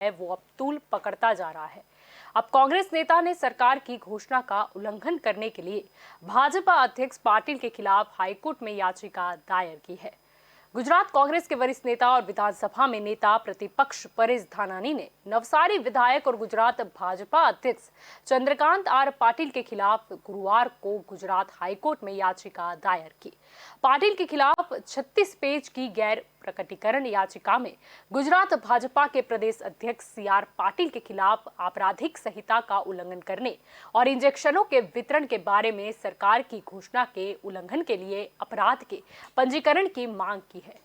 है वो अब तूल पकड़ता जा रहा है। अब कांग्रेस नेता ने सरकार की घोषणा का उल्लंघन करने के लिए भाजपा अध्यक्ष पाटिल के खिलाफ हाईकोर्ट में याचिका दायर की है। गुजरात कांग्रेस के वरिष्ठ नेता और विधानसभा में नेता प्रतिपक्ष परेश धानानी ने नवसारी विधायक और गुजरात भाजपा अध्यक्ष चंद्रकांत आर पाटिल के खिलाफ गुरुवार को गुजरात हाईकोर्ट में याचिका दायर की। पाटिल के खिलाफ 36 पेज की गैर प्रकटीकरण याचिका में गुजरात भाजपा के प्रदेश अध्यक्ष CR पाटिल के खिलाफ आपराधिक संहिता का उल्लंघन करने और इंजेक्शनों के वितरण के बारे में सरकार की घोषणा के उल्लंघन के लिए अपराध के पंजीकरण की मांग की है।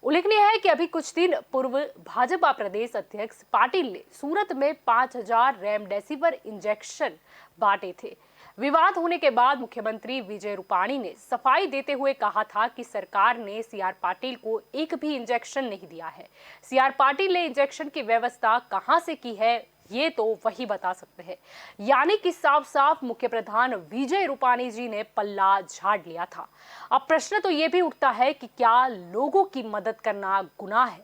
उल्लेखनीय है कि अभी कुछ दिन पूर्व भाजपा प्रदेश अध्यक्ष पाटिल ने सूरत में 5000 रेमडेसिविर इंजेक्शन बांटे थे। विवाद होने के बाद मुख्यमंत्री विजय रूपाणी ने सफाई देते हुए कहा था कि सरकार ने CR पाटिल को एक भी इंजेक्शन नहीं दिया है। CR पाटिल ने इंजेक्शन की व्यवस्था कहां से की है ये तो वही बता सकते हैं। यानी कि साफ साफ मुख्य प्रधान विजय रूपाणी जी ने पल्ला झाड़ लिया था। अब प्रश्न तो ये भी उठता है कि क्या लोगों की मदद करना गुनाह है?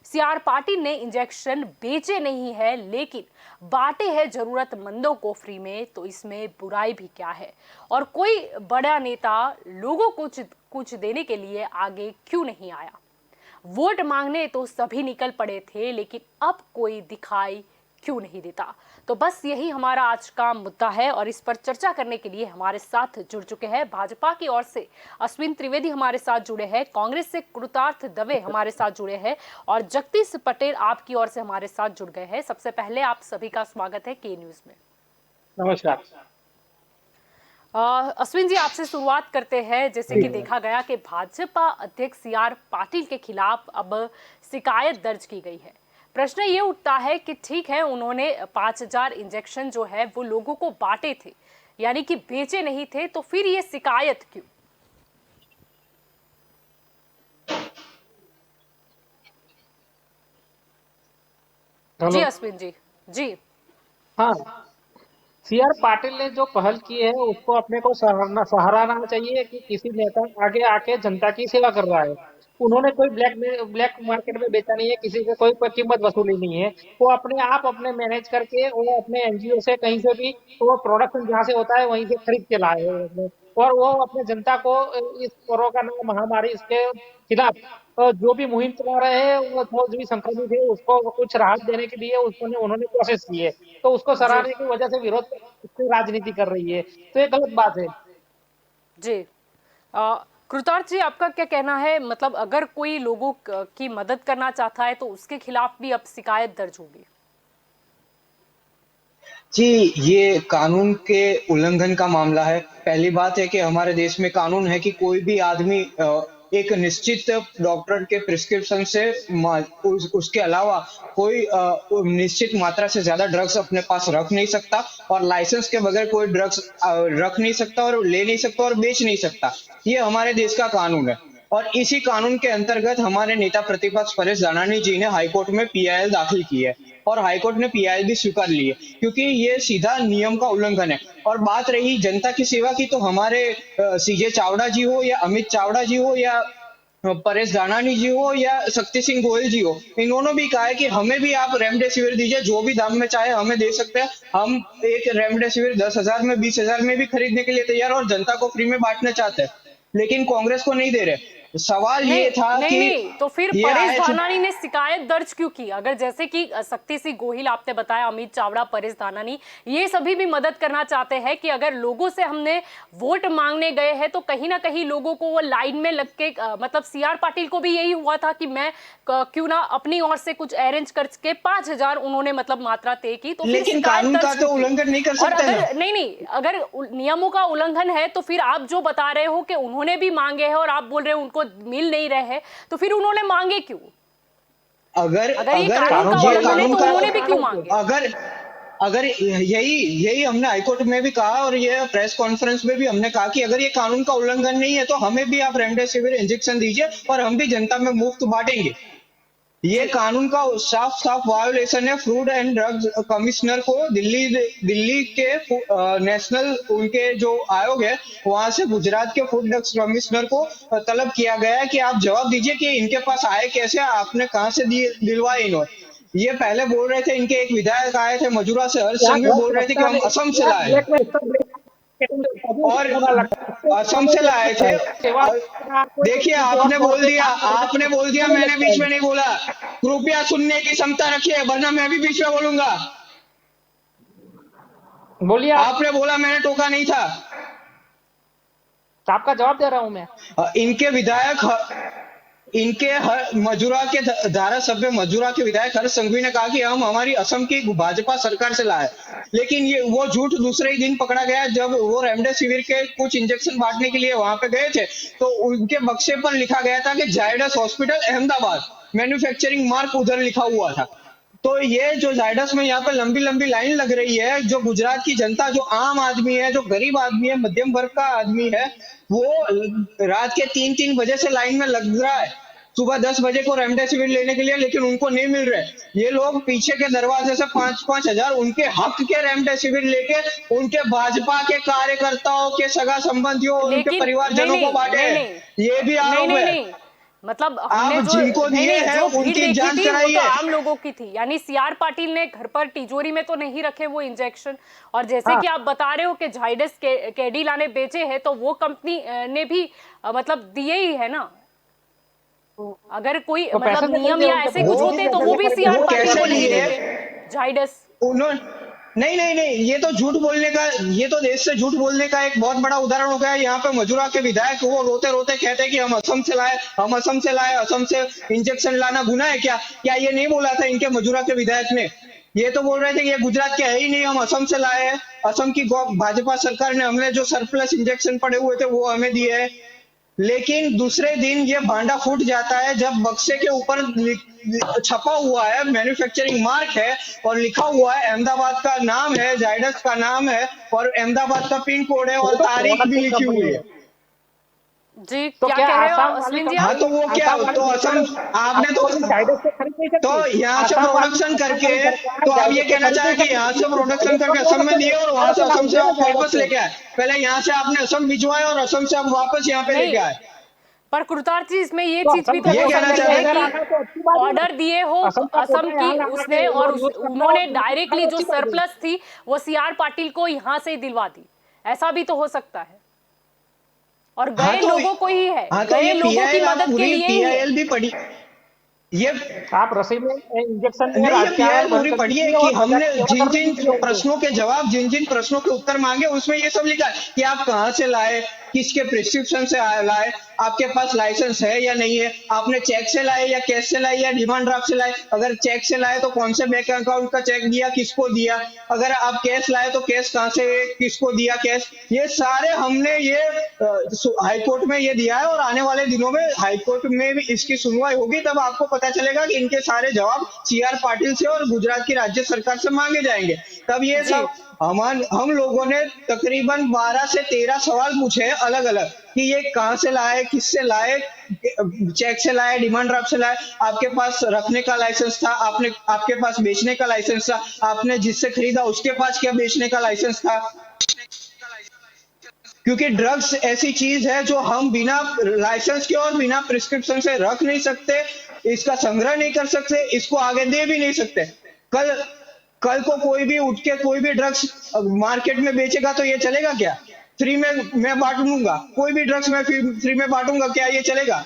CR पाटिल ने इंजेक्शन बेचे नहीं है लेकिन बांटे हैं जरूरतमंदों को फ्री में, तो इसमें बुराई भी क्या है? और कोई बड़ा नेता लोगों को कुछ देने के लिए आगे क्यों नहीं आया? वोट मांगने तो सभी निकल पड़े थे लेकिन अब कोई दिखाई क्यों नहीं देता? तो बस यही हमारा आज का मुद्दा है और इस पर चर्चा करने के लिए हमारे साथ जुड़ चुके हैं भाजपा की ओर से अश्विन त्रिवेदी हमारे साथ जुड़े हैं, कांग्रेस से कृतार्थ दवे हमारे साथ जुड़े हैं और जगदीश पटेल आपकी ओर से हमारे साथ जुड़ गए हैं। सबसे पहले आप सभी का स्वागत है के न्यूज में। नमस्कार। अश्विन जी, आपसे शुरुआत करते हैं। जैसे कि देखा गया कि भाजपा अध्यक्ष CR पाटिल के खिलाफ अब शिकायत दर्ज की गई है। प्रश्न ये उठता है कि ठीक है, उन्होंने 5000 इंजेक्शन जो है वो लोगों को बांटे थे, यानी कि बेचे नहीं थे, तो फिर ये शिकायत क्यों? जी अश्विन जी। जी हाँ, CR पाटिल ने जो पहल की है उसको अपने को सराहना चाहिए कि किसी नेता आगे आके जनता की सेवा कर रहा है। उन्होंने कोई ब्लैक मार्केट में बेचा नहीं है, किसी से कोई कीमत वसूली नहीं है। वो अपने आप अपने मैनेज करके वो अपने NGO से कहीं से भी वो प्रोडक्शन जहाँ से होता है वहीं से खरीद के लाए हैं और वो अपने जनता को इस कोरोना महामारी इसके खिलाफ जो भी मुहिम चला रहे हैं वो जो भी संक्रमित है उसको कुछ राहत देने के लिए उन्होंने कोशिश की है, तो उसको जी सराहने की वजह से विरोध राजनीति कर रही है, तो ये गलत बात है। जी कृतार्थ जी, आपका क्या कहना है? मतलब अगर कोई लोगों की मदद करना चाहता है तो उसके खिलाफ भी अब शिकायत दर्ज होगी? जी, ये कानून के उल्लंघन का मामला है। पहली बात है कि हमारे देश में कानून है कि कोई भी आदमी एक निश्चित डॉक्टर के प्रिस्क्रिप्शन से उसके अलावा कोई निश्चित मात्रा से ज्यादा ड्रग्स अपने पास रख नहीं सकता और लाइसेंस के बगैर कोई ड्रग्स रख नहीं सकता और ले नहीं सकता और बेच नहीं सकता। ये हमारे देश का कानून है और इसी कानून के अंतर्गत हमारे नेता प्रतिपक्ष परेश धानानी जी ने हाईकोर्ट में PIL दाखिल की है और हाईकोर्ट ने PIL भी स्वीकार ली है क्योंकि ये सीधा नियम का उल्लंघन है। और बात रही जनता की सेवा की, तो हमारे CJ चावड़ा जी हो या अमित चावड़ा जी हो या परेश धानानी जी हो या शक्ति सिंह गोयल जी हो, इन्होंने भी कहा है कि हमें भी आप रेमडेसिविर दीजिए, जो भी दाम में चाहे हमें दे सकते हैं। हम एक रेमडेसिविर 10,000 में 20,000 में भी खरीदने के लिए तैयार और जनता को फ्री में बांटना चाहते हैं, लेकिन कांग्रेस को नहीं दे रहे। सवाल ये था कि नहीं, तो फिर परेश धानानी ने शिकायत दर्ज क्यों की? अगर जैसे कि शक्ति सिंह गोहिल आपने बताया, अमित चावड़ा, परेश धानानी, ये सभी भी मदद करना चाहते हैं कि अगर लोगों से हमने वोट मांगने गए हैं तो कहीं ना कहीं लोगों को वो लाइन में लग के मतलब CR पाटिल को भी यही हुआ था कि मैं क्यों ना अपनी ओर से कुछ अरेंज करके 5000 उन्होंने मतलब मात्रा तय की, तो लेकिन कानून का तो उल्लंघन नहीं कर सकते। और अगर नहीं, अगर नियमों का उल्लंघन है तो फिर आप जो बता रहे हो कि उन्होंने भी मांगे हैं और आप बोल रहे हो उनको मिल नहीं रहे हैं, तो फिर उन्होंने मांगे क्यों? अगर ये कानून का उल्लंघन है तो उन्होंने भी क्यों मांगे? अगर यही हमने हाईकोर्ट में भी कहा और ये प्रेस कॉन्फ्रेंस में भी हमने कहा कि अगर ये कानून का उल्लंघन नहीं है तो हमें भी आप रेमडेसिविर इंजेक्शन दीजिए और हम भी जनता में मुफ्त बांटेंगे। ये कानून का साफ साफ वायोलेशन है। फूड एंड ड्रग्स कमिश्नर को दिल्ली के नेशनल उनके जो आयोग है वहां से गुजरात के फूड ड्रग्स कमिश्नर को तलब किया गया है कि आप जवाब दीजिए कि इनके पास आए कैसे, आपने कहां से दिलवाए इन्होंने। ये पहले बोल रहे थे, इनके एक विधायक आए थे मजूरा से, हर्ष क्या संघवी घर बोल रहे थे कि रखता हम है असम से क्या लाए ब्लैक में सब ब्लैक और होगा लगता है इससे असम समय से देख लाए सकता थे। है सेवा और का कोई देखिए, और आपने तौर बोल पे दिया, काम करेगा आपने बोल दिया, समय मैंने लगता बीच है। में नहीं बोला। कृपया सुनने की क्षमता रखिए, वरना मैं भी बीच में बोलूंगा। बोलिए आप। आपने बोला, मैंने टोका नहीं था। तो आपका जवाब दे रहा हूं मैं। इनके विधायक इनके मजूरा के धारा सभ्य मजूरा के विधायक हर्ष संघवी ने कहा कि हम हमारी असम की भाजपा सरकार से लाए, लेकिन ये वो झूठ दूसरे ही दिन पकड़ा गया जब वो रेमडेसिविर के कुछ इंजेक्शन बांटने के लिए वहां पे गए थे, तो उनके बक्से पर लिखा गया था कि Zydus hospital Ahmedabad, manufacturing mark उधर लिखा हुआ था। तो ये जो जायडस में यहाँ पे लंबी लंबी लाइन लग रही है, जो गुजरात की जनता, जो आम आदमी है, जो गरीब आदमी है, मध्यम वर्ग का आदमी है, वो रात के 3-3 बजे से लाइन में लग रहा है सुबह 10 बजे को रेमडेसिविर लेने के लिए, लेकिन उनको नहीं मिल रहे। ये लोग पीछे के दरवाजे से 5-5 हजार उनके हक के रेमडेसिविर लेके उनके भाजपा के कार्यकर्ताओं के सगा संबंधियों और उनके लेकिन नहीं परिवारजनों को नहीं बांटे नहीं हैं। नहीं ये भी नहीं आरोप नहीं है। नहीं, मतलब आप हमने जो जिनको नहीं दिए नहीं हैं जो भीड़ उनकी देखी जांच थी वो तो कराइए। आम लोगों की थी, यानी सीआर पाटिल ने घर पर तिजोरी में तो नहीं रखे वो इंजेक्शन। और जैसे हाँ कि आप बता रहे हो कि झाइडस कैडिला ने बेचे हैं, तो वो कंपनी ने भी मतलब दिए ही है ना। अगर कोई तो पैसे मतलब से नियम खरीदे या उनके ऐसे पैसे कुछ वो होते तो पैसे वो से भी खरीदे सीआर वो पाटिल कैसे को नहीं लिए देते झाइडस। उन्होंने, नहीं नहीं नहीं, ये तो झूठ बोलने का, ये तो देश से झूठ बोलने का एक बहुत बड़ा उदाहरण हो गया है। यहाँ पे मजूरा के विधायक वो रोते रोते कहते हैं कि हम असम से लाए, हम असम से लाए, असम से इंजेक्शन लाना गुनाह है क्या? क्या ये नहीं बोला था इनके मजूरा के विधायक ने? ये तो बोल रहे थे कि ये गुजरात के है ही नहीं, हम असम से लाए हैं। असम की भाजपा सरकार ने हमने जो सरप्लस इंजेक्शन पड़े हुए थे वो हमें दिए हैं। लेकिन दूसरे दिन ये भांडा फूट जाता है जब बक्से के ऊपर छपा हुआ है, मैन्युफैक्चरिंग मार्क है और लिखा हुआ है, अहमदाबाद का नाम है, जायडस का नाम है और अहमदाबाद का पिन कोड है वो और तो तारीख भी प्रोडक्शन लिखी कंपनी हुई है। है। जी तो क्या क्या कह रहे हो आसाम वाली अश्विन जी आप? हाँ, कंपनी, तो वो क्या, आसाम वाली तो असम, सरकार आपने आसाम तो, वाली जायडस से खरीद नहीं तो सकती। यहाँ से प्रोडक्शन आसाम करके, वाली सरकार तो आप ये जायडस से कहना खरीद चाहे नहीं कि यहाँ सकती, से क्योंकि प्रोडक्शन जायडस का करके असम में दिए और वहां प्रोडक्शन से असम से ना आप जायडस वापस से। लेके आए। पहले यहाँ से आपने असम भिजवाया और असम से आप वापस यहाँ पे लेके नहीं, आए। पर कृतार्थ जी इसमें ये तो चीज भी असम तो का ये हो कोटा कहना सकती यहाँ चाह है रहे अगर कि आना तो अच्छी बात है ना। ऑर्डर दिए हो असम का असम कोटा यहाँ की लगा के उसने, वो और यूज करता है उन्होंने और डायरेक्टली जो अच्छी बात है। सरप्लस थी वो सीआर पाटिल को यहाँ से ही दिलवा दी, ऐसा भी तो हो सकता है। और हाँ गए तो, लोगों को ही है, हाँ तो गए ये लोगों की पीआईएल आप मदद के पूरी लिए ही है। पीआईएल भी पढ़ी, ये आप रसोई में इंजेक्शन में नहीं, ये क्या पीआईएल बंद पूरी कर पढ़िए दीजिए कि और प्रजा हमने की सेवा जिन करने जिन दीजिए उनको। प्रश्नों के जवाब, जिन जिन प्रश्नों के उत्तर मांगे उसमें ये सब लिखा है कि आप कहाँ से लाए, किसके प्रिस्क्रिप्शन से लाए, आपके पास लाइसेंस है या नहीं है, आपने चेक से लाए या कैश से लाए या डिमांड ड्राफ्ट से लाए, अगर चेक से लाए तो कौन से बैंक अकाउंट का चेक दिया, किसको दिया, अगर आप कैश लाए तो कैश कहाँ से, किसको दिया कैश, ये सारे हमने ये हाईकोर्ट में ये दिया है। और आने वाले दिनों में हाईकोर्ट में भी इसकी सुनवाई होगी, तब आपको पता चलेगा कि इनके सारे जवाब सीआर पाटिल से और गुजरात की राज्य सरकार से मांगे जाएंगे। तब ये जी सब हम लोगों ने तकरीबन 12 से 13 सवाल पूछे हैं अलग अलग कि ये कहाँ से लाए, किससे लाए, चेक से लाए, डिमांड ड्राफ्ट से लाए, आपके पास रखने का लाइसेंस था, आपने, आपके पास बेचने का लाइसेंस था, आपने जिससे खरीदा उसके पास क्या बेचने का लाइसेंस था? क्योंकि ड्रग्स ऐसी चीज है जो हम बिना लाइसेंस के और बिना प्रिस्क्रिप्शन से रख नहीं सकते, इसका संग्रह नहीं कर सकते, इसको आगे दे भी नहीं सकते। कल कल को कोई भी उठ के कोई भी ड्रग्स मार्केट में बेचेगा तो ये चलेगा क्या? फ्री में मैं बांट लूंगा, कोई भी ड्रग्स मैं फ्री में बांटूंगा, क्या ये चलेगा?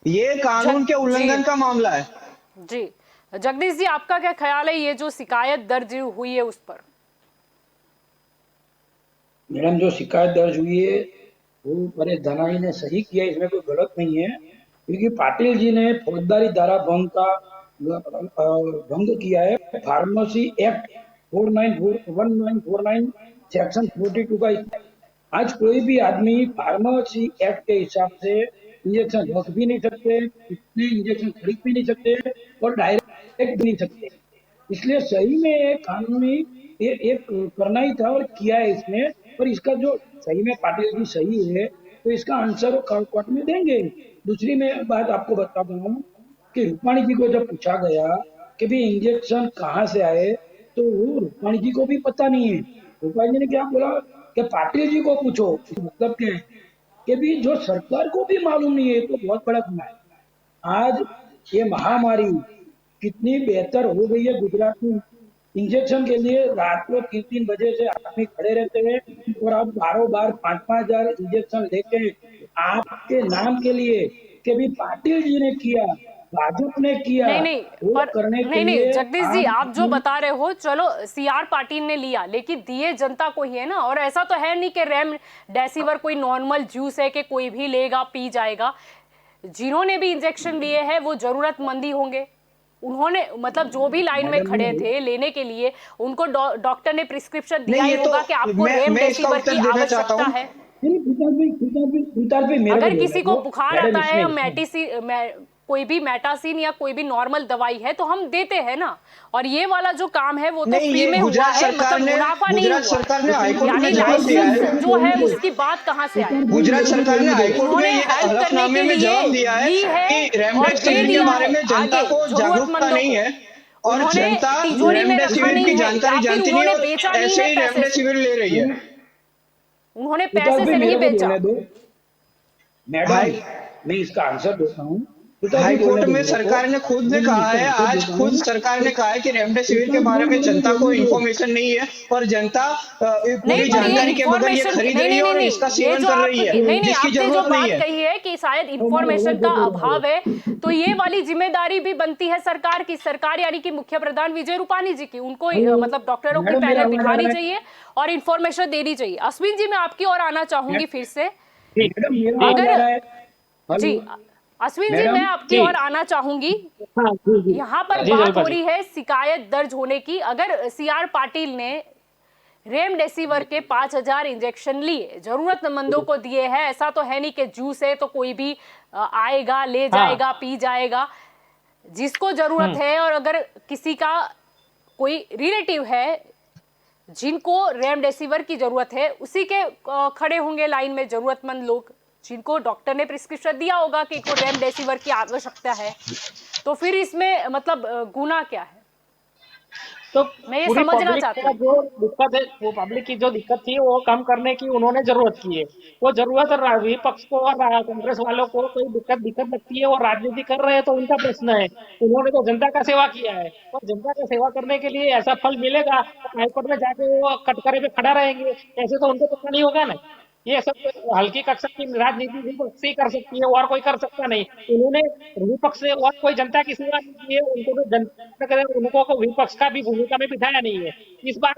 ये कानून के जी उल्लंघन का मामला है। जी। जगदीश जी आपका क्या ख्याल है ये जो शिकायत दर्ज हुई है उस पर? मैडम, जो शिकायत दर्ज हुई है वो परेश धनानी ने सही किया, इसमें कोई गलत नहीं है, क्योंकि पाटिल जी ने फौजदारी धारा भंग का भंग किया है। फार्मेसी एक्ट 1949 सेक्शन 42 का। आज कोई भी आदमी फार्मेसी एक्ट के हिसाब से इंजेक्शन रख भी नहीं सकते, इतने इंजेक्शन खरीद भी नहीं सकते और डायरेक्ट भी नहीं सकते। इसलिए सही में ये कानूनी एक करना ही था और किया है इसने। और इसका जो सही में पाटिल जी सही है तो इसका आंसर वो कोर्ट में देंगे। दूसरी मैं बात आपको बता दूं कि रूपाणी जी को जब पूछा गया कि भी इंजेक्शन कहाँ से आए, तो वो रूपाणी जी को भी पता नहीं है। रूपाणी जी ने क्या बोला कि पाटिल जी को पूछो। मतलब क्या है कि भी जो सरकार को भी मालूम नहीं है तो बहुत बड़ा गुना है। आज ये महामारी कितनी बेहतर हो गई है गुजरात में। इंजेक्शन के लिए रात को 3-3 बजे से आदमी खड़े रहते हैं और आप बारों बार 5-5 हजार इंजेक्शन लेके आपके नाम के लिए कि भी पाटिल जी ने किया, भाजपा ने किया, नहीं नहीं, वो पर करने के नहीं नहीं लिए जगदीश जी, आप जो बता रहे हो, चलो सीआर पाटिल ने लिया, लेकिन दिए जनता को ही है ना। और ऐसा तो है नहीं कि रेमडेसिविर कोई नॉर्मल जूस है कि कोई भी लेगा पी जाएगा। जिन्होंने भी इंजेक्शन लिए हैं वो जरूरतमंद ही होंगे। उन्होंने मतलब जो भी लाइन में खड़े थे लेने के लिए, उनको डॉक्टर ने प्रिस्क्रिप्शन दिया ही होगा कि आपको रेमडेसिविर की आवश्यकता है। अगर किसी को बुखार आता है या कोई भी मेटासिन या कोई भी नॉर्मल दवाई है तो हम देते हैं ना। और ये वाला जो काम है वो तो फ्री में हुआ है, मतलब मुनाफा नहीं हुआ। सरकार ने हाईकोर्ट में यानी जवाब दिया है, लाइसेंस जो है उसकी बात कहाँ से आई? गुजरात सरकार ने हाईकोर्ट में उन्होंने ये हेल्प करने हलफनामे के में लिए जवाब दिया है ली है कि और दे रेमडेसिविर के दिया बारे में है जनता आगे को जागरूकता जरूरतमंदों नहीं को। है और उन्होंने जनता तिजोरी में रखा रेमडेसिविर नहीं की है या जानकारी फिर जानती नहीं उन्होंने और बेचा नहीं ऐसे है ही पैसे से। रेमडेसिविर ले रही है। उन्होंने पैसे से नहीं बेचा। मैडम, हाई मैं इसका आंसर देता हूँ। हाईकोर्ट में सरकार ने खुद ने कहा है, आज खुद सरकार ने कहा है कि रेमडेसिविर के बारे में जनता को इन्फॉर्मेशन नहीं है और जनता नहीं, पूरी पर ये जानकारी के बगैर ये इंफॉर्मेशन खरीद नहीं रही है नहीं और नहीं इसका ये सेवन जो कर आप रही है नहीं नहीं जिसकी आपने जो जरूरत नहीं बात है। कही है कि शायद इंफॉर्मेशन का अभाव है, तो ये वाली जिम्मेदारी भी बनती है सरकार की। सरकार यानी कि मुख्य प्रधान विजय रूपाणी जी की, उनको मतलब डॉक्टरों की पैनल बिठानी चाहिए और इंफॉर्मेशन देनी चाहिए। अश्विन जी, मैं आपकी ओर आना चाहूंगी फिर से। अगर जी अश्विन जी, मैं आपकी ओर आना चाहूंगी। हाँ जी जी यहाँ पर जी बात जरूर हो रही है शिकायत दर्ज होने की। अगर सीआर पाटिल ने रेमडेसिविर के 5,000 इंजेक्शन लिए, जरूरतमंदों को दिए हैं, ऐसा तो है नहीं कि जूस है तो कोई भी आएगा ले जाएगा पी जाएगा। जिसको जरूरत है और अगर किसी का कोई रिलेटिव है जिनको रेमडेसिविर की जरूरत है, उसी के खड़े होंगे लाइन में जरूरतमंद लोग जिनको डॉक्टर ने प्रिस्क्रिप्शन दिया होगा कि इनको रेमडेसिविर की आवश्यकता है। तो फिर इसमें मतलब गुनाह क्या है? तो मैं ये पूरी समझना पब्लिक चाहती का हूँ। जो दिक्कत है, वो पब्लिक की जो दिक्कत थी वो कम करने की उन्होंने जरूरत की है। वो जरूरत विपक्ष को और कांग्रेस वालों को कोई दिक्कत लगती है और राजनीति कर रहे हैं तो उनका प्रश्न है। उन्होंने तो जनता का सेवा किया है और जनता का सेवा करने के लिए ऐसा फल मिलेगा तो हाईकोर्ट में जाके वो कटघरे पे खड़ा रहेंगे, ऐसे तो उनको पता नहीं होगा ना। ये सब हल्की कक्षा की राजनीति विपक्ष ही कर सकती है और कोई कर सकता नहीं। उन्होंने विपक्ष से और कोई जनता की सेवा नहीं की है, उनको तो जनता उनको को विपक्ष का भी भूमिका में बिठाया नहीं है। इस बार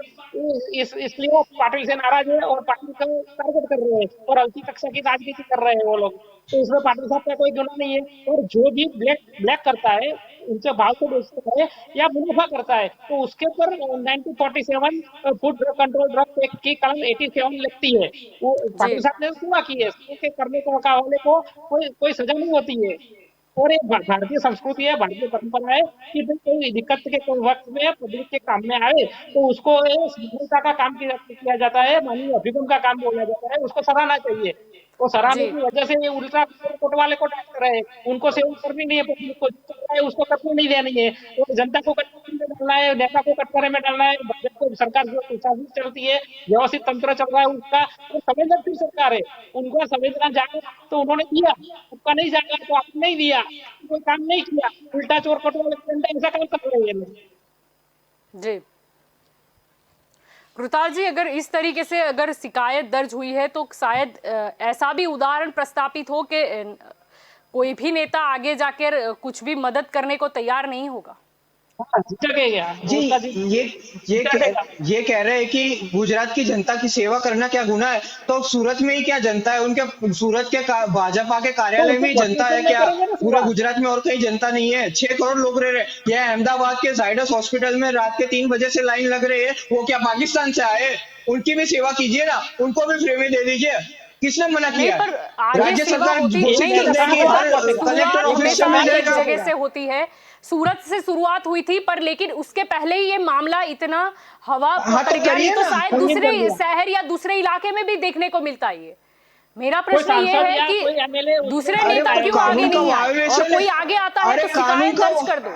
इसलिए वो पाटिल से नाराज है और पाटिल को टारगेट कर रहे हैं और हल्की कक्षा की राजनीति कर रहे हैं वो लोग। तो इसमें पाटिल साहब का कोई गुनाह नहीं है। और जो भी ब्लैक करता है, उनसे भाव से बेचता है या मुनाफा करता है, तो उसके ऊपर 1947 फूड कंट्रोल ड्रग एक्ट की कलम 87 लगती है। वो पाटिल साहब ने पूरा की है, उसके करने को वाले को कोई सजा नहीं होती है। और एक भारतीय संस्कृति है, भारतीय परंपरा है कि भाई कोई दिक्कत के कोई वक्त में पब्लिक के काम में आए तो उसको मानवता का काम किया जाता है, मानवीय अभिगम का काम बोला जाता है, उसको सराहना चाहिए। तो सराहने जी की वजह से ये उल्टा कोर्ट वाले को डांट रहे हैं। उनको सेवा करनी नहीं है, पब्लिक को जो चल रहा है उसको करनी नहीं देनी है। तो जनता को कटघरे में डालना है, नेता को कटघरे में डालना है, बजट को सरकार जो सुशासन चलती है, व्यवस्थित तंत्र चल रहा है उसका, तो संवेदनशील सरकार है। उनको संवेदना जागा तो उन्होंने दिया, आपका नहीं जागा तो आपने नहीं दिया, कोई काम नहीं किया, उल्टा चोर कटोरे ऐसा काम कर रहे हैं। जी कृताल जी, अगर इस तरीके से अगर शिकायत दर्ज हुई है तो शायद ऐसा भी उदाहरण प्रस्तापित हो कि कोई भी नेता आगे जाकर कुछ भी मदद करने को तैयार नहीं होगा। जी ये कह रहे हैं कि गुजरात की जनता की सेवा करना क्या गुनाह है? तो सूरत में ही क्या जनता है? उनके सूरत के भाजपा के कार्यालय में ही जनता है क्या? पूरे गुजरात में और कहीं जनता नहीं है? 6 करोड़ लोग रह रहे हैं। यह अहमदाबाद के जायडस हॉस्पिटल में रात के 3 बजे से लाइन लग रही है, वो क्या पाकिस्तान से आए? उनकी भी सेवा कीजिए ना, उनको भी फ्री में दे दीजिए। किसने मना किया? पर आगे राज्य सेवा सरकार होती घोषित नहीं, कर देगी, हर कलेक्टर ऑफिस में एक जगह से होती है। सूरत से शुरुआत हुई थी, पर लेकिन उसके पहले ही ये मामला इतना हवा पकड़ गया, ये तो शायद दूसरे शहर या दूसरे इलाके में भी देखने को मिलता है। ये मेरा प्रश्न ये है कि दूसरे नेता क्यों आगे नहीं आए, और कोई आगे आता है तो शिकायत दर्ज कर दो।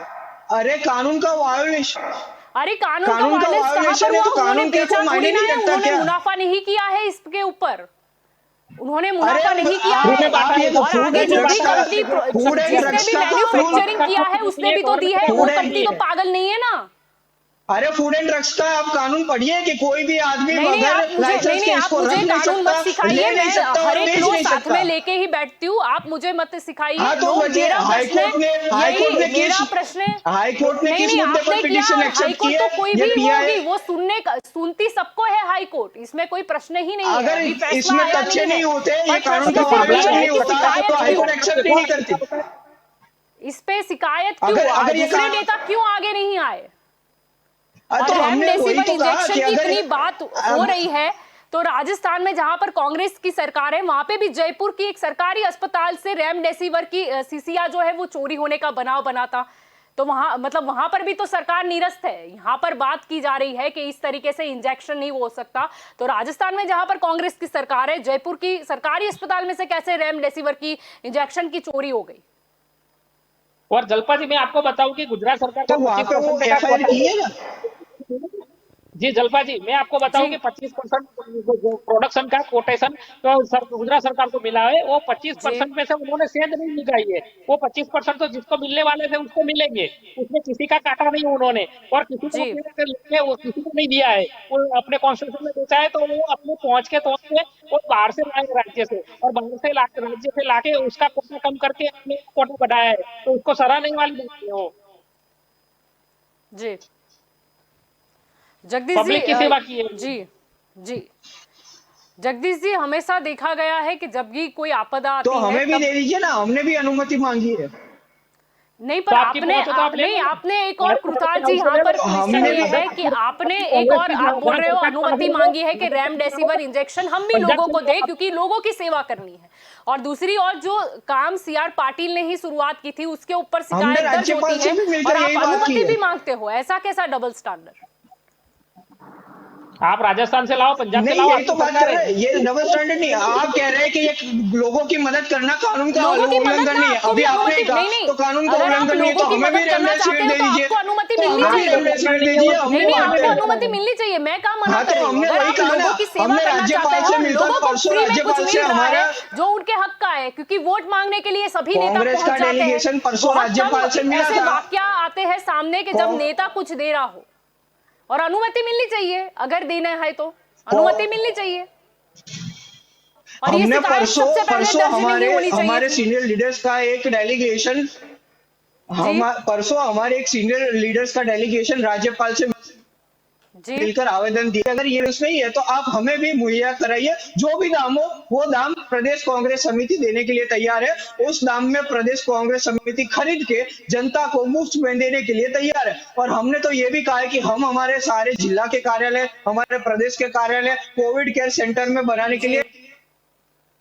अरे कानून का वायोलेशन, अरे कानून का वायलेंस कहां पर हुआ? उन्होंने बेचा थोड़ी ना है, उन्होंने मुनाफा नहीं किया है इसके ऊपर। उन्होंने मुनाफा नहीं किया आप है। आप ये तो और फूड आगे एंड जो ड्रग्स भी का कंपनी फूड एंड जिसने ड्रग्स भी का मैन्युफैक्चरिंग किया है उसने भी तो दी है, वो फूड कंपनी तो पागल नहीं है ना। अरे फूड एंड ड्रग्स का आप कानून पढ़िए कि कोई भी आदमी नहीं बगैर आप मुझे लाइसेंस के आप इसको मुझे रख नहीं कानून मत सकता, सिखाइए, ले नहीं मैं सकता हर और एक बेच लो नहीं साथ सकता। में लेके ही बैठती हूँ, आप मुझे मत सिखाइए। हाँ तो बचिए, मेरा प्रश्न हाईकोर्ट ने मेरा प्रश्न किस नहीं मुद्दे पर आपने किया, पिटीशन और एक्सेप्ट की हाईकोर्ट है? तो कोई ये भी पीआई, होगी, वो सुनती सबको है हाईकोर्ट, इसमें कोई प्रश्न ही नहीं है, अगर अभी फैसला इसमें आया तथ्य नहीं है। होते, ये पर कानून प्रश्न का सिर्फ ये वायोलेशन है नहीं कि होता तो शिकायत हाईकोर्ट क्यों, एक्सेप्ट ही नहीं करती। इस पे शिकायत क्यों, अगर अगर ये दूसरे नेता क्यों आगे नहीं आए। और तो हमने वही रेमडेसिविर तो कहा इंजेक्शन कि की अगर इतनी बात हो रही है, तो राजस्थान में जहां पर कांग्रेस की सरकार है, वहां पे भी जयपुर की एक सरकारी अस्पताल से रेमडेसिविर की सीसिया जो है वो चोरी होने का बनाव बना था। तो वहां मतलब वहां पर भी तो सरकार निरस्त है। यहाँ पर बात की जा रही है कि इस तरीके से इंजेक्शन नहीं हो सकता, तो राजस्थान में जहां पर कांग्रेस की सरकार है, जयपुर की सरकारी अस्पताल में से कैसे रेमडेसिविर की इंजेक्शन की चोरी हो गई। और जलपा जी मैं आपको बताऊं कि गुजरात सरकार का तो वहां पे वो 25% का एफआईआर कोटा की है ना। है। जी जलपा जी मैं आपको बताऊं जी कि 25% प्रोडक्शन का कोटेशन तो गुजरात सरकार को मिला है, वो जी 25% में से उन्होंने सेंध नहीं निकाली है। वो 25% तो जिसको मिलने वाले थे उसको मिलेंगे, उसमें किसी का काटा नहीं उन्होंने, और किसी को जी अपने लेके वो किसी को नहीं दिया है। वो अपने कॉन्स्टिट्यूशन में बेचा है, तो वो अपने पहुंच के तौर पे वो बाहर से लाए राज्य से, और बाहर से राज्य से लाके उसका कोटा कम करके अपने कोटा बढ़ाया है, तो उसको सराहने वाली बात है। वो जी जगदीश जी पब्लिक की सेवा की है। जी जी जगदीश जी, हमेशा देखा गया है कि जब भी कोई आपदा तो आती है हमें भी तब दे दीजिए ना, हमने भी अनुमति मांगी है। नहीं, तो पर आपकी पहुंच है तो आप ले नहीं लो ना। आपने एक और कृताल जी, हाउस से यहाँ ले पर लो। क्वेश्चन हमने ये है कि आपने एक और आप बोल रहे हो अनुमति मांगी है कि रेमडेसिविर इंजेक्शन हम भी लोगों को दे, क्योंकि लोगों की सेवा करनी है, और दूसरी और जो काम सीआर पाटिल ने ही शुरुआत की थी उसके ऊपर हमने शिकायत दर्ज राज्यपाल होती से है भी और मिलकर यही आप बात की अनुमति है। भी मांगते हो, ऐसा कैसा डबल स्टैंडर्ड। आप राजस्थान से लाओ, पंजाब से नहीं, लाओ, यही आपकी तो बात सरकार कर है। रहे हैं, ये डबल स्टैंडर्ड नहीं। आप कह रहे हैं कि ये लोगों की मदद करना कानून का लोगों की मदद उल्लंघन ना नहीं है। आपको अभी भी आपने अनुमति कहा नहीं, तो कानून का अगर आप उल्लंघन नहीं है, तो लोगों की हमें भी मदद करना रेमडेसिविर चाहते हो दे तो दीजिए, आपको अनुमति तो मिलनी हमें भी चाहिए। रेमडेसिविर दे दीजिए, हम नहीं भी नहीं बांटते आपको हैं। अनुमति मिलनी चाहिए, मैं क्या मना हाँ कर तो रही हूँ। हमने अगर वही आप कहा ना, लोगों की सेवा हमने करना चाहते राज्यपाल हो से और मिलकर लोगों को परसों फ्री में कुछ राज्यपाल से मिल रहा हमारा है जो उनके हक का है, क्योंकि वोट मांगने के लिए सभी नेता कांग्रेस पहुंच का जाते हैं, डेलीगेशन परसों बहुत कम राज्यपाल से मिला ऐसे था। वाक्य आते हैं सामने कि जब नेता कुछ दे रहा हो, और अनुमति मिलनी चाहिए, अगर देना है तो अनुमति मिलनी चाहिए, और ये हमने शिकायत परसों सबसे पहले परसों दर्ज नहीं होनी चाहिए हमारे थी। सीनियर लीडर्स का एक डेलीगेशन जी परसों हमारे एक सीनियर लीडर्स का डेलीगेशन राज्यपाल से जी मिलकर आवेदन दिया। अगर ये नहीं है तो आप हमें भी मुहैया कराइए, जो भी दाम हो वो दाम प्रदेश कांग्रेस समिति देने के लिए तैयार है। उस दाम में प्रदेश कांग्रेस समिति खरीद के जनता को मुफ्त में देने के लिए तैयार है। और हमने तो ये भी कहा है कि हम हमारे सारे जिला के कार्यालय, हमारे प्रदेश के कार्यालय कोविड केयर सेंटर में बनाने के लिए, जी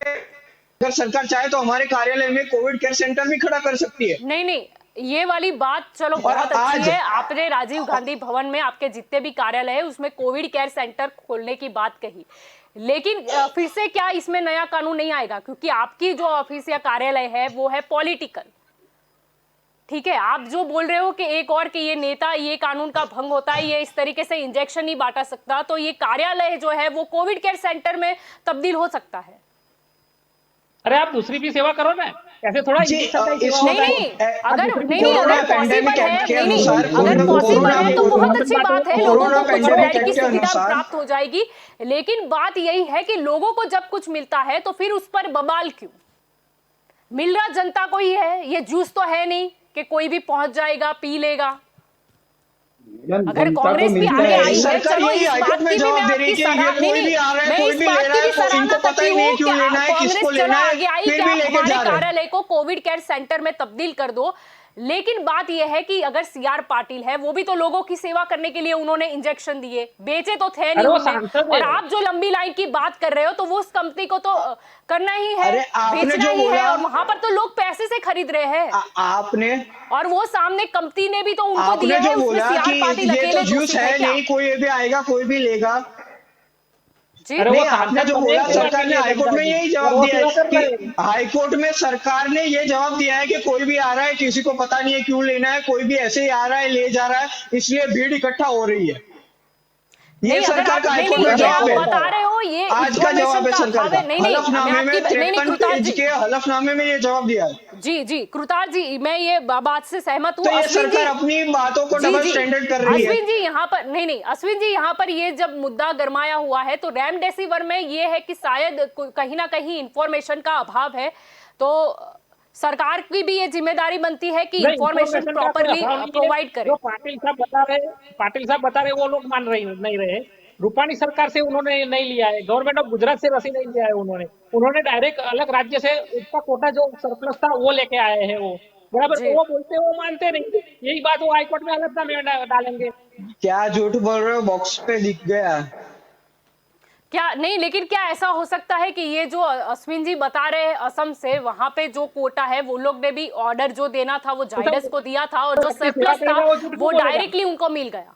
अगर सरकार चाहे तो हमारे कार्यालय में कोविड केयर सेंटर भी खड़ा कर सकती है। नहीं नहीं, ये वाली बात चलो और बहुत अच्छी आज है, आपने राजीव गांधी भवन में आपके जितने भी कार्यालय है उसमें कोविड केयर सेंटर खोलने की बात कही, लेकिन फिर से क्या इसमें नया कानून नहीं आएगा, क्योंकि आपकी जो ऑफिस या कार्यालय है वो है पॉलिटिकल। ठीक है, आप जो बोल रहे हो कि एक और कि ये नेता, ये कानून का भंग होता है, ये इस तरीके से इंजेक्शन नहीं बांटा सकता, तो ये कार्यालय जो है वो कोविड केयर सेंटर में तब्दील हो सकता है। अरे आप दूसरी भी सेवा करो ना, ऐसे थोड़ा जी, इंजेक्शन का ही इस सेवा नहीं होता है। नहीं आप अगर दूसरी भी नहीं नहीं सेवा कोरोना अगर करो। पैंडेमिक पॉसिबल है, एक्ट के नहीं नहीं अनुसार अगर पॉसिबल कोरोना है तो बहुत अच्छी बात है, लोगों कोरोना को कुछ पैंडेमिक बेड की एक्ट के सुविधा अनुसार प्राप्त हो जाएगी, लेकिन बात यही है कि लोगों को जब कुछ मिलता है तो फिर उस पर बवाल क्यों। मिल रहा जनता को ही है, ये जूस तो है नहीं कि कोई भी पहुंच जाएगा पी लेगा। अगर कांग्रेस भी आगे आई है, सरकार चलो यही इस हाईकोर्ट बात में की भी मैं जवाब दे रही आपकी है कि ये सराहना, कोई भी आ रहा है, मैं कोई इस भी बात ले रहा की भी है, सराहना इनको करती पता ही नहीं हूँ कि क्यों लेना है, कांग्रेस किसको चलो लेना है, आगे आई कि फिर भी आप लेके हमारे जा रहे हैं। कार्यालय को कोविड केयर सेंटर में तब्दील कर दो, लेकिन बात यह है कि अगर सीआर पाटिल है, वो भी तो लोगों की सेवा करने के लिए उन्होंने इंजेक्शन दिए, बेचे तो थे नहीं अरे वो उनने, सांसद और है। आप जो लंबी लाइन की बात कर रहे हो तो वो उस कंपनी को तो करना ही है, अरे आपने बेचना जो ही है, बोला, और वहां पर तो लोग पैसे से खरीद रहे हैं, आपने और वो सामने कंपनी ने भी तो उनको आपने दिया है, जो उसमें बोला सीआर कि पाटिल ये तो अकेले जूस दोषी है है क्या। नहीं, कोई भी आएगा कोई भी लेगा। जी अरे वो नहीं, आपने सांसद जो बने बोला, सेवा सरकार के ने लिए हाईकोर्ट जनता में की, यही और जवाब वो दिया सेवा है कर कि रहे हैं। हाईकोर्ट में सरकार ने ये जवाब दिया है कि कोई भी आ रहा है, किसी को पता नहीं है क्यों लेना है, कोई भी ऐसे ही आ रहा है ले जा रहा है, इसलिए भीड़ इकट्ठा हो रही है। ये नहीं, अगर सरकार आप का नहीं हाईकोर्ट नहीं में ये आप जवाब है। बता रहे हो ये आज का जवाब इंफॉर्मेशन है का सरकार अभाव का। है। नहीं नहीं, मैं हलफनामे में आपकी नहीं नहीं 53 कृतार पेज जी, के हलफनामे में ये जवाब दिया है। जी जी कृतार जी, मैं ये बात से सहमत हूँ। तो ये अश्विन जी, सरकार अपनी बातों को जी डबल जी, स्टैंडर्ड कर रही है। अश्विन जी यहाँ पर नहीं नहीं, अश्विन जी यहाँ पर ये जब मुद्दा गरमाया हुआ है तो रेमडेसिविर में ये है कि शायद कहीं ना कहीं इंफॉर्मेशन का अभाव है, तो सरकार की भी ये जिम्मेदारी बनती है कि नहीं, इंफॉर्मेशन इंफॉर्मेशन का कोई प्रॉपरली अभाव नहीं है। प्रोवाइड करे। जो पाटिल साहब बता रहे वो लोग मान रहे नहीं रहे। रूपाणी सरकार से उन्होंने नहीं लिया है, गवर्नमेंट ऑफ गुजरात से रसीद नहीं लिया है उन्होंने डायरेक्ट अलग राज्य से उसका कोटा जो सरप्लस था वो लेके आए हैं वो बराबर। जी, तो वो बोलते वो मानते नहीं, यही बात वो हाईकोर्ट में हलफनामे में डालेंगे। क्या झूठ बोल रहे हो, बॉक्स पे दिख गया। क्या नहीं, लेकिन क्या ऐसा हो सकता है कि ये जो अश्विन जी बता रहे हैं असम से, वहां पे जो कोटा है वो लोग ने भी ऑर्डर जो देना था वो जायडस को दिया था और जो व्यक्ति सेवा सरप्लस था करेगा वो झूठ क्यों वो बोलेगा? डायरेक्टली उनको मिल गया।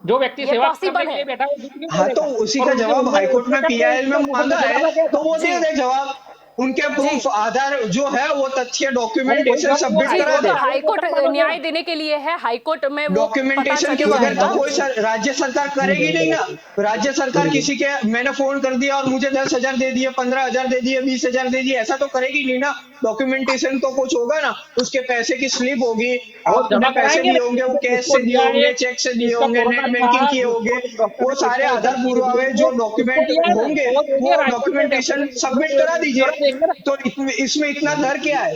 जो व्यक्ति ये सेवा करने पॉसिबल के है। लिए बैठा वो झूठ क्यों हाँ तो बोलेगा? उसी और का उनके जवाब उनके हाईकोर्ट में उसका पीआईएल में मांगा है, तो वो जी दे दे जवाब। उनके प्रूफ आधार जो है वो तथ्य डॉक्यूमेंटेशन सबमिट जी, करा वो दे। तो हाईकोर्ट न्याय देने के लिए है, हाईकोर्ट में वो पता डॉक्यूमेंटेशन के चल बगैर तो जाएगा। कोई राज्य सरकार करेगी नहीं ना। राज्य सरकार किसी के मैंने फोन कर दिया और मुझे 10,000 दे दिए, 15,000 दे दिए, 20,000 दे दिए, ऐसा तो करेगी नहीं ना। डॉक्यूमेंटेशन तो कुछ होगा ना, उसके पैसे की स्लिप होगी, वो आपने जमा पैसे कराएंगे दिए ना, होंगे, वो कैश जिसको से दिए दिया है, होंगे, चेक से दिए जिसका होंगे, कोरोना नेट था, बैंकिंग किए होंगे, जिसको वो डॉक्टर सारे ने आधार पुरावे जो उसको डॉक्यूमेंट दिया है ना, होंगे वो देंगे वो हाईकोर्ट में डॉक्यूमेंटेशन सबमिट करा दीजिए। देंगे ना। तो इसमें इतना डर क्या है?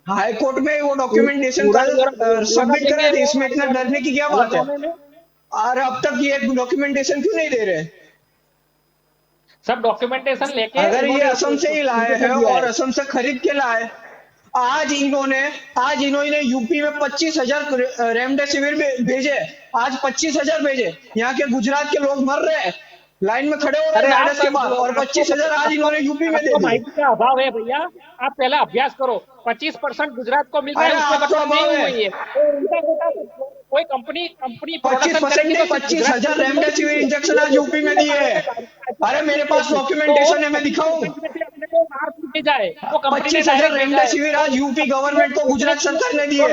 हाई कोर्ट में वो डॉक्यूमेंटेशन पूरा कल पूरा सबमिट करा देंगे दे, वो इसमें इतना हाईकोर्ट डरने में की क्या बात है? हलफनामे में और अब तक ये डॉक्यूमेंटेशन क्यों नहीं दे रहे? सब डॉक्यूमेंटेशन लेके अगर ये उन्होंने असम से ही लाए हैं दिया और है। असम से खरीद के लाए, आज इन्होंने यूपी में 25,000 रेमडेसिविर भेजे। आज 25,000 भेजे। यहाँ के गुजरात के लोग मर रहे हैं, लाइन में खड़े हो रहे अरे हैं आप जायडस के पास, और 25,000 आज इन्होंने यूपी में दे आपको दिए। माहिती का अभाव है भैया। आप पहला अभ्यास करो। 25% गुजरात को मिल रहा है, अरे उसमें आपको बचत नहीं अभाव है। हुई है। तो उनका कोटा कोई कंपनी 25% करेगी नहीं, तो सिर्फ 25,000 रेमडेसिविर इंजेक्शन आज यूपी में दिए है। अरे मेरे पास डॉक्यूमेंटेशन है, मैं दिखाऊं। अपने को मार के जाए, वो कंपनी ने 25,000 डायरेक्ट भेजा है। रेमडेसिविर आज यूपी गवर्नमेंट को गुजरात सरकार ने दिए।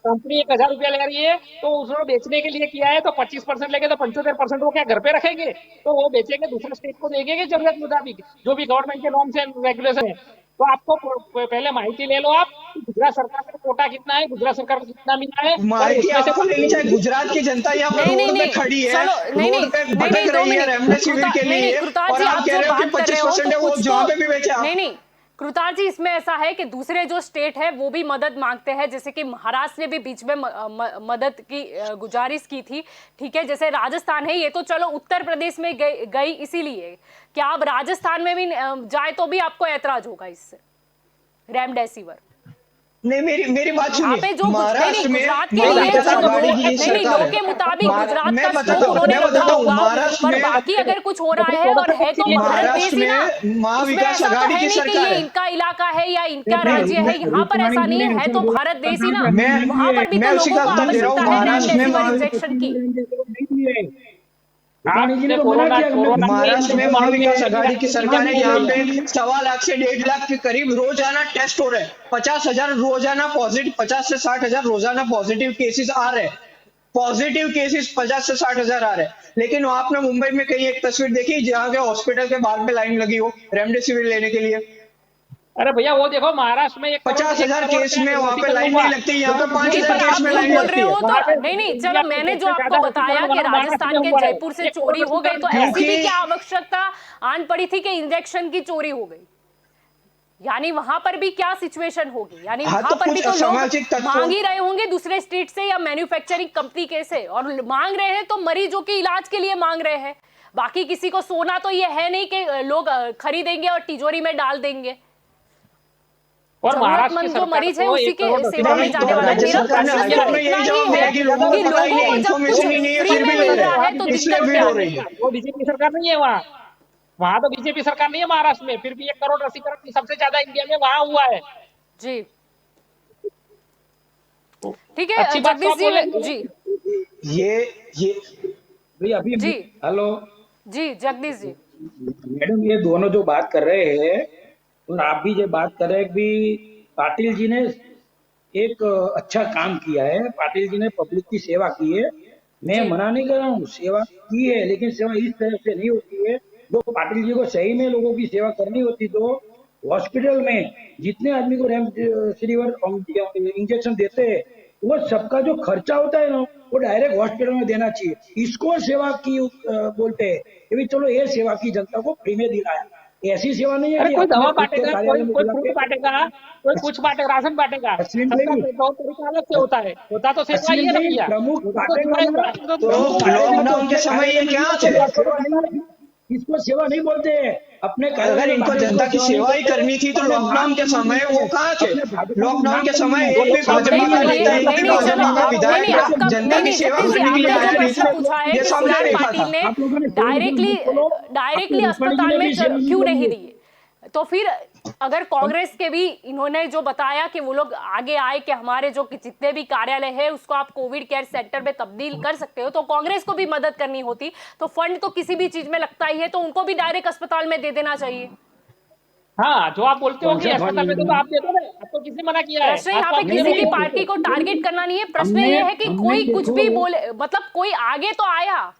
कंपनी 1,000 रुपया ले रही है तो उसको बेचने के लिए किया है, तो 25% लेके तो 75% वो क्या घर पे रखेंगे? तो वो बेचेंगे, दूसरे स्टेट को देंगे कि जरूरत मुताबिक जो भी गवर्नमेंट के नॉर्म्स एंड रेगुलेशन है। तो आपको पहले माहिती ले लो आप, गुजरात सरकार का कोटा कितना है, गुजरात सरकार को कितना मिला है, और माहिती उसमें से आपको लेनी चाहिए। गुजरात की जनता यहाँ पर नहीं नहीं रोड पे नहीं, खड़ी है, चलो नहीं नहीं रोड पे नहीं नहीं, भटक 2 रही है मिनट रेमडेसिविर के नहीं नहीं लिए, कृतार और जी, आप आप कह जो रहे हो कि बात कर रहे हो 25% तो है, वो कुछ जहाँ तो पे भी बेचे आप। नहीं नहीं कृतार जी, इसमें ऐसा है कि दूसरे जो स्टेट है वो भी मदद मांगते हैं, जैसे कि महाराष्ट्र ने भी बीच में मदद की गुजारिश की थी, ठीक है। जैसे राजस्थान है, ये तो चलो उत्तर प्रदेश में गई इसीलिए, क्या अब राजस्थान में भी जाए तो भी आपको ऐतराज होगा इससे रेमडेसिविर? नहीं, मेरी बात सुनिए। जो महाराष्ट्र में गुजरात के माँ लिए विकास जो आघाड़ी की नहीं सरकार लो के है। मुताबिक गुजरात मैं का बताता स्टोक हूँ, उन्होंने मैं रखा बताता हूँ। होगा, महाराष्ट्र पर में बाकी अगर कुछ हो रहा है और है तो भारत देश ही ना, माँ इसमें विकास ऐसा तो आघाड़ी है की नहीं कि सरकार ये है। इनका इलाका है या इनका राज्य है, यहाँ पर ऐसा नहीं है तो भारत देश ही ना, वहां पर भी मैं तो उसी लोगों का को उत्तर दे रहा हूँ। आवश्यकता है महाराष्ट्र में रेमडेसिविर इंजेक्शन की। जी ने तो मना किया कि मैं महाराष्ट्र में महाविकास आघाड़ी की सरकार है। यहाँ पे कोरोना 1.25 से 1.5 लाख के करीब रोजाना टेस्ट हो रहे हैं। 50,000 रोजाना पॉजिटिव, 50 से 60,000 रोजाना पॉजिटिव केसेस आ रहे हैं। पॉजिटिव केसेस 50 से 60,000 आ रहे हैं। लेकिन आपने मुंबई में कहीं एक तस्वीर देखी जहाँ के हॉस्पिटल के बाहर पे लाइन लगी हो रेमडेसिविर लेने के लिए? अरे भैया वो देखो महाराष्ट्र में 50,000 केस में वहां पे लाइन नहीं लगती, यहाँ पे नहीं, 5,000 पर केस आप में जो लाइन बोल लगती रहे है। हो तो नहीं चलो, मैंने जो आपको बताया कि राजस्थान के जयपुर से चोरी हो गई, तो ऐसी भी क्या आवश्यकता आन पड़ी थी कि इंजेक्शन की चोरी हो गई? यानी वहां पर भी क्या सिचुएशन होगी? यानी हाँ, वहां तो पर भी कुछ तो लोग असामाजिक तत्व मांग ही रहे होंगे दूसरे स्टेट से या मैन्युफैक्चरिंग कंपनी के से, और मांग रहे हैं तो मरीजों के इलाज के लिए मांग रहे हैं। बाकी किसी को सोना तो ये है नहीं कि लोग खरीदेंगे और तिजोरी में डाल देंगे। और महाराष्ट्र की जरूरतमंद जो मरीज है उसी के सेवा में जाने वाला। राज्य मेरा सरकार ने प्रश्न हाईकोर्ट सिर्फ में इतना यही ही जवाब है दिया कि लोगों कि को पता ही लोगों नहीं, को जब कुछ इन्फॉर्मेशन ही नहीं है, फ्री फिर में भी ले मिल रहे रहा है हैं, तो इसलिए दिक्कत भीड़ क्या हो है? रही है। वो बीजेपी सरकार नहीं है वहां तो बीजेपी सरकार नहीं है महाराष्ट्र में, फिर भी 1 करोड़ रसीकरण सबसे ज्यादा इंडिया में वहां हुआ है। जी ठीक है अच्छी बात तो जगदीश आप बोले। जी। ये भैया अभी जी। हेलो जी जगदीश जी, मैडम, ये दोनों जो बात कर रहे हैं और आप भी जो बात कर रहे हैं कि पाटिल जी ने एक अच्छा काम किया है, पाटिल जी ने पब्लिक की सेवा की है, मैं जी मना नहीं कर रहा हूँ, सेवा की है, लेकिन सेवा इस तरह से नहीं होती है। जो पाटिल जी को सही में लोगों की सेवा करनी होती तो हॉस्पिटल में जितने आदमी को रेमडेसिविर इंजेक्शन देते हैं, वो सबका जो खर्चा होता है ना, वो डायरेक्ट हॉस्पिटल में देना चाहिए। इसको सेवा की बोलते हैं कि भाई चलो ये सेवा की, जनता को फ्री में दिलाया। ऐसी सेवा नहीं है अरे कि कोई अपने दवा खुद के बांटेगा, कोई कार्यालय में कोई बुला फ्रूट के। बांटेगा, कोई कुछ बांटेगा, राशन बांटेगा। अश्विन सबका भाई, तौर तरीका अलग से होता है। होता तो सेवा ही अश्विन है ना भाई, भैया। प्रमुख होता तो बांटेगा सेवा ही ना, है। तो प्रमुख बांटेगा तो लॉकडाउन के अपने समय ये कार्यालय में नहीं क्या थे? बांटेगा, सेवा नहीं। इसको सेवा नहीं बोलते हैं। अपने कार्यालय अगर में इनको बांटे, इसको जनता की सेवा नहीं सेवा ही बोलते। करनी थी तो अपने नाम लॉकडाउन के कमाने समय में, वो कहाँ थे? अपने भाजपा में लॉकडाउन नाम के समय कमाने वो एक लोग भी काम नहीं भाजपा का नहीं करते नेता, ये एक नहीं भी नहीं चलो भाजपा का आप नहीं नहीं विधायक आपका जनता नहीं की नहीं सेवा जतिन जी करने के लिए आपने जो आया नहीं प्रश्न था। पूछा है ये कि सबने सीआर देखा पाटिल था। ने आप लोगों ने डायरेक्टली बोलो, डायरेक्टली अपने रुपड़ जी अस्पताल ने में भी सेवा नहीं क्यों नहीं करी है। दिए? तो फिर अगर कांग्रेस के भी इन्होंने जो बताया कि वो लोग आगे आए कि हमारे जो जितने भी कार्यालय है उसको आप कोविड केयर सेंटर में तब्दील कर सकते हो, तो कांग्रेस को भी मदद करनी होती। तो फंड तो किसी भी चीज में लगता ही है, तो उनको भी डायरेक्ट अस्पताल में दे देना चाहिए। हाँ, जो आप बोलते हो कौन कि सा फंड अस्पताल में तो लेना? आप दे दो ना। आपको किसने मना किया है? प्रश्न यहाँ आपको पे अपने नहीं किसी लिए की नहीं, पार्टी को टारगेट करना नहीं है, प्रश्न हमने ये है कि हमने कोई कुछ देखो भी बोले, मतलब कोई आगे तो आया।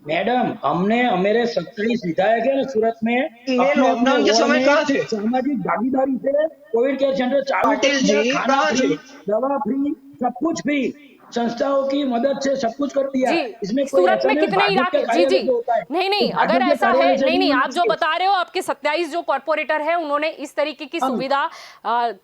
मैडम, हमने मेरे 27 विधायक है ना सूरत में, ये अपने अपने लॉकडाउन के वार्ड समय में कहाँ थे? सामाजिक भागीदारी से कोविड केयर सेंटर चालू कर पाटिल दिया। जी खाना कहाँ फ्री, थे? दवा फ्री, सब कुछ फ्री। संस्थाओं की मदद से सब कुछ कर दिया। जी इसमें कोई सूरत ऐसा में नहीं कितने भाजपा के इलाके, जी कार्यालय जी से होता है, नहीं तो नहीं अगर भाजपा के ऐसा है, कार्यालय से नहीं नहीं नहीं होना आप जो चाहिए। बता रहे हो आपके 27 जो कॉर्पोरेटर है उन्होंने इस तरीके की हम सुविधा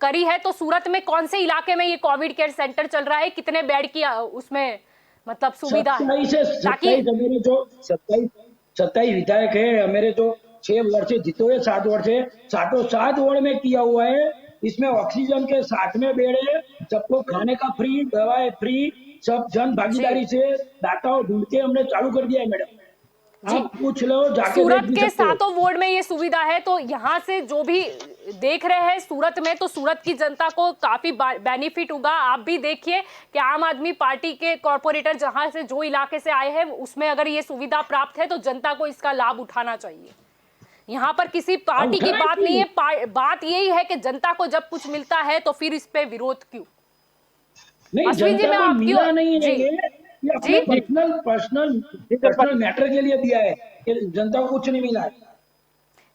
करी है, तो सूरत में कौन से इलाके में ये कोविड केयर सेंटर चल रहा है, कितने बेड की उसमें मतलब सुविधा है, 27 ताकि मेरे जो 27 विधायक है, मेरे जो 6 वर्ष से जीते हुए 7 वर्ष है, 7 में किया हुआ है। इसमें ऑक्सीजन के साथ में बेड है, सबको खाने का फ्री, दवाएं फ्री, सब जन जी भागीदारी से दाताओं ढूंढ के हमने चालू कर दिया है मैडम। जी आप पूछ लो, जाके देख सूरत भी के सकते हो। सातों वार्ड में ये सुविधा है, तो यहाँ से जो भी देख रहे हैं सूरत में, तो सूरत की जनता को काफी बेनिफिट होगा। आप भी देखिए कि आम आदमी पार्टी के कॉर्पोरेटर जहां से जो इलाके से आए हैं उसमें अगर ये सुविधा प्राप्त है तो जनता को इसका लाभ उठाना चाहिए। यहाँ पर किसी हाँ, पार्टी की उठाना बात नहीं चाहिए। है, बात यही है कि जनता को जब कुछ मिलता है तो फिर इस पे विरोध क्यों? नहीं, अश्विन जी जनता मैं को आपकी मिला नहीं है जी ये अपने जी जी पर्सनल पर्सनल जी सर, पर्सनल मैटर के लिए दिया है, कि जनता को कुछ नहीं मिला है।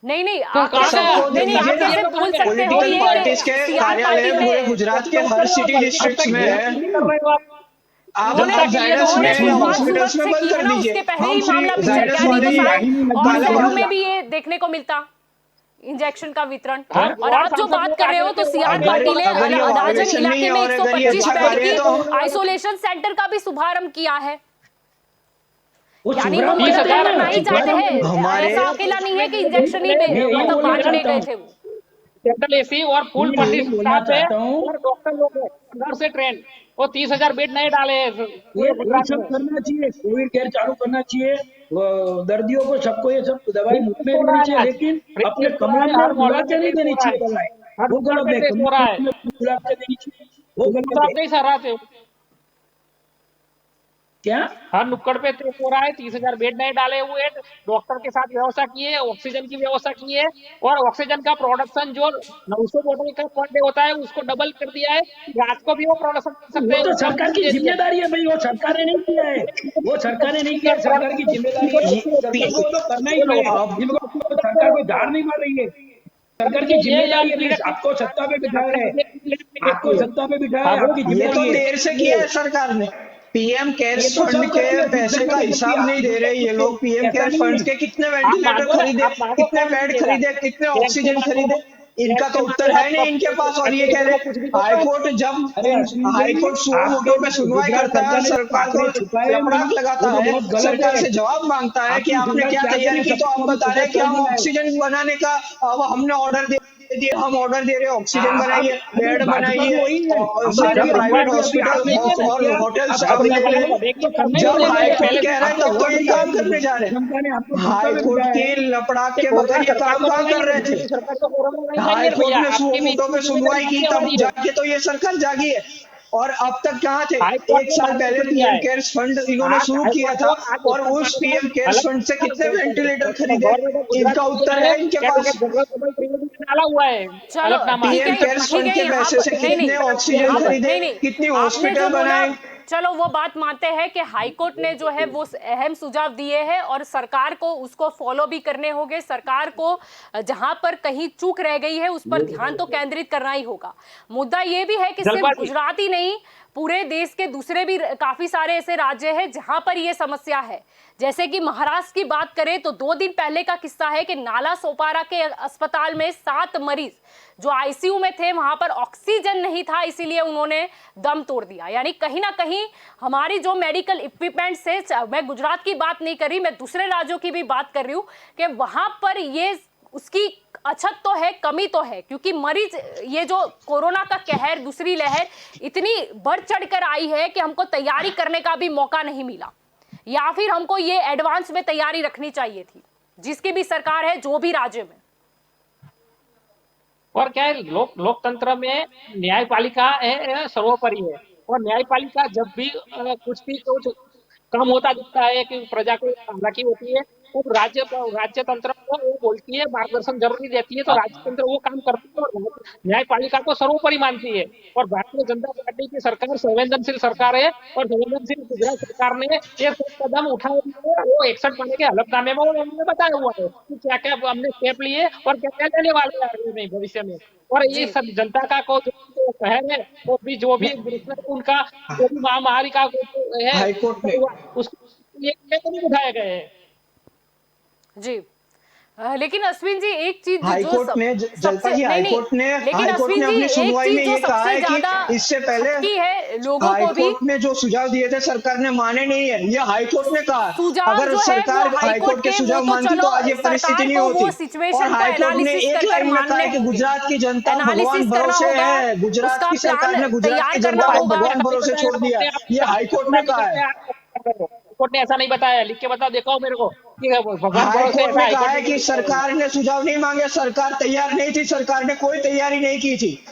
नहीं नहीं तो आप कहाँ कैसे गया? सबको नहीं नहीं दीजिए आप ना। कैसे ये तो कहाँ बोल गया? सकते हो पॉलिटिकल ये पार्टीज के कि सीआर कार्यालय पाटिल पूरे ने गुजरात के जनता हर के सिटी लिए डिस्ट्रिक्ट्स में जनता है। के लिए कर रहे हो आप। आप उन्होंने जनता के लिए जायडस तो उन्होंने में या नहीं। शुरुआत हॉस्पिटल्स सूरत में से बंद की कर है ना, दीजिए। उसके पहले हम ही फ्री मामला पीछे जायडस क्या नहीं, वाले तो शायद और बालाघाट शहरों में भी ये देखने को मिलता इंजेक्शन का वितरण। और आप जो बात कर रहे हो तो सीआर अगर पाटिल ने अगर ये अडाजन ऑब्जर्वेशन नहीं इलाके है में और अगर ये 125 अच्छा बेड कार्य है की तो आइसोलेशन सेंटर का भी शुभारंभ किया है। वो यानी वो शुभ्रम मदद करते हैं करना ना, ही चाहते शुभ्रम हैं, हमारे ऐसा अकेला नहीं है कि इंजेक्शन ही मैं यही मतलब बोलना बांटने चाहता गए हूँ, थे वो। सेंट्रल एसी और मैं फुल यही फर्निश्ड बोलना स्टाफ है चाहता हूँ, और डॉक्टर लोग हैं अंदर से ट्रेन। वो 30,000 बेड नए डाले हैं पूरे ये गुजरात सब में। करना चाहिए, कोविड केयर चालू करना चाहिए। दर्दियों को सबको ये सब दवाई फ्री मुफ्त में टेस्ट हो रहा देनी चाहिए, है आज। लेकिन फ्री अपने टेस्ट हो रहा कमरा है, में हर बुला मोहल्ले में के नहीं टेस्ट हो देनी रहा है, चाहिए दवाई। हर वो नुक्कड़ गलत पे है, टेस्ट हो रहा है। कमरा में बुला के देनी चाहिए, वो इसको तो गलत आप है। नहीं सराहते हो। क्या? हर नुक्कड़ पे टेस्ट हो रहा है, 30,000 बेड नए डाले हुए हैं, डॉक्टर के साथ व्यवस्था की है, ऑक्सीजन की व्यवस्था की है और ऑक्सीजन का प्रोडक्शन जो 900 बोतल का पर डे होता है उसको डबल कर दिया है। रात को भी वो प्रोडक्शन कर सकते वो हैं, तो उसका सरकार अनुमति की दे दी है। जिम्मेदारी है भाई, वो सरकार ने नहीं किया है। वो सरकार ने नहीं किया, सरकार की जिम्मेदारी है। ये सरकार को वो तो करना ही ये है। अब इनको सरकार कोई झाड़ नहीं मार रही है। सरकार की जिम्मेदारी है भाई, आपको सत्ता पे बिठाया है, आपको सत्ता पे बिठाया है, अब आपकी ये तो जिम्मेदारी है। देर से किया है सरकार ने। पीएम ये केयर्स तो फंड सब के करती है, पैसे दूसरे का का करती है, हिसाब नहीं दे रहे ये लोग। पीएम ऐसा केयर्स नहीं फंड है। के कितने आप वेंटिलेटर मांगो ना, खरीदे, आप मांगो कितने कौन बेड दीजिएगा। खरीदे, कितने टैक्स ऑक्सीजन मांगो, खरीदे, इनका टैक्स तो उत्तर मांगो है आप, नहीं इनके पास। और ये कह ऐसे रहे कुछ भी बोलो। हाईकोर्ट जब अरे अश्विन भाई, हाईकोर्ट सुओ आपके मुद्दों पे सुनवाई गुजरात करता है, सरकार ने जो सरकार को आंकड़े छुपाए हैं ना, लपड़ाक लगाता वो तो है, बहुत गलत सरकार है। से जवाब मांगता है कि आपकी आपने सरकार क्या क्या तैयारी क्या की, तो आप सबको अभी बता रहे हैं प्रकट कि कर हम दिया है। ऑक्सीजन बनाने का अब हमने ऑर्डर दे दिया, हम ऑर्डर दे रहे हैं, ऑक्सीजन बनाइए, अरे बेड भाजपा में बनाइए, वही है, और हमने सारे जब प्राइवेट अभी अभी हॉस्पिटल आपने जो और किया, होटल्स आप अवेलेबल बताओ, है। देखिए तो करना ही जब करने पड़ेगा, देंगे। हाईकोर्ट पहले कह रहा है आपको तब तो वोट ये दिया काम है, करने जा रहे जनता ने आपको हैं। सत्ता में हाईकोर्ट बिठाया की है। लपड़ाक से के कोरोना बगैर ये सरकार काम को कहाँ कर बुलाइए, रहे थे। बीजेपी सरकार को कोरोना नहीं चाहिए हाईकोर्ट भैया, में आपके भी मुद्दों पे सुनवाई की, तब जाके तो ये सरकार जागी है। और अब तक कहाँ थे? हाई कोर्ट एक ने साल मानना पहले शुरू किया पीएम है। केयर्स फंड इन्होंने आज शुरू हाई किया कोर्ट था, को आज और उत्तर उस मांगना पीएम केयर्स अलग फंड से कितने वेंटिलेटर खरीदे, गवर्नमेंट ऑफ गुजरात इनका ने उत्तर है इनके पास। एडवोकेट जनरल कमल त्रिवेदी ने डाला हुआ है चलो हलफनामा। ठीक पीएम है केयर्स ठीक फंड है के यहाँ पैसे पर से नहीं कितने नहीं ऑक्सीजन यहाँ पर खरीदे, नहीं नहीं कितनी आपने जो हॉस्पिटल बोला बनाए, चलो वो बात मानते हैं कि हाईकोर्ट ने जो है वो अहम सुझाव दिए हैं और सरकार को उसको फॉलो भी करने होंगे। सरकार को जहां पर कहीं चूक रह गई है उस पर ध्यान तो केंद्रित करना ही होगा। मुद्दा ये भी है कि सिर्फ गुजरात ही नहीं, पूरे देश के दूसरे भी काफी सारे ऐसे राज्य हैं जहां पर ये समस्या है। जैसे कि महाराष्ट्र की बात करें तो 2 दिन पहले का किस्सा है कि नाला सोपारा के अस्पताल में 7 मरीज जो आईसीयू में थे, वहां पर ऑक्सीजन नहीं था, इसीलिए उन्होंने दम तोड़ दिया। यानी कहीं ना कहीं हमारी जो मेडिकल इक्विपमेंट से, मैं गुजरात की बात नहीं कर रही, मैं दूसरे राज्यों की भी बात कर रही हूँ कि वहां पर ये उसकी अछत तो है, कमी तो है, क्योंकि मरीज, ये जो कोरोना का कहर, दूसरी लहर इतनी बढ़ चढ़कर आई है कि हमको तैयारी करने का भी मौका नहीं मिला, या फिर हमको ये एडवांस में तैयारी रखनी चाहिए थी, जिसकी भी सरकार है, जो भी राज्य में। और क्या है, लोकतंत्र में न्यायपालिका सर्वोपरि है। और न्यायपालिका जब भी कुछ भी कुछ कम होता दिखता है कि प्रजा को हालांकि होती है, तो राज्य तंत्र को वो बोलती है, मार्गदर्शन जरूरी देती है, तो राज्य तंत्र वो काम करती है और न्यायपालिका को सर्वोपरि मानती है। और भारतीय जनता पार्टी की सरकार संवेदनशील सरकार है और संवेदनशील गुजरात सरकार ने ये कदम उठाए हैं। वो 61 पाने के हलफनामे में उन्होंने बताया हुआ है कि क्या क्या हमने स्टेप लिए और क्या क्या लेने वाले हैं आगे में, भविष्य में। और ये सब जनता का को जो शहर है, वो भी जो भी उनका जो भी महामारी का है, हाईकोर्ट ने उसको ये कदम उठाए गए हैं। जी लेकिन अश्विन जी एक चीज हाईकोर्ट ने जलपा जी, हाईकोर्ट ने अपनी सुनवाई में ये कहा है कि इससे पहले है लोगों को भी, हाईकोर्ट ने जो सुझाव दिए थे सरकार ने माने नहीं है, ये हाईकोर्ट ने कहा। अगर सरकार हाईकोर्ट के सुझाव मानती तो आज ये परिस्थिति नहीं होती। और हाईकोर्ट ने एक लाइन में कहा है कि गुजरात की जनता भगवान भरोसे है, गुजरात की सरकार ने गुजरात की जनता को भगवान भरोसे छोड़ दिया, ये हाईकोर्ट ने कहा है। कोर्ट ने ऐसा नहीं बताया, लिख के बताओ, देखो मेरे को। हाईकोर्ट ने कहा है कि सरकार ने सुझाव नहीं मांगे, सरकार तैयार नहीं थी, सरकार ने कोई तैयारी नहीं की थी।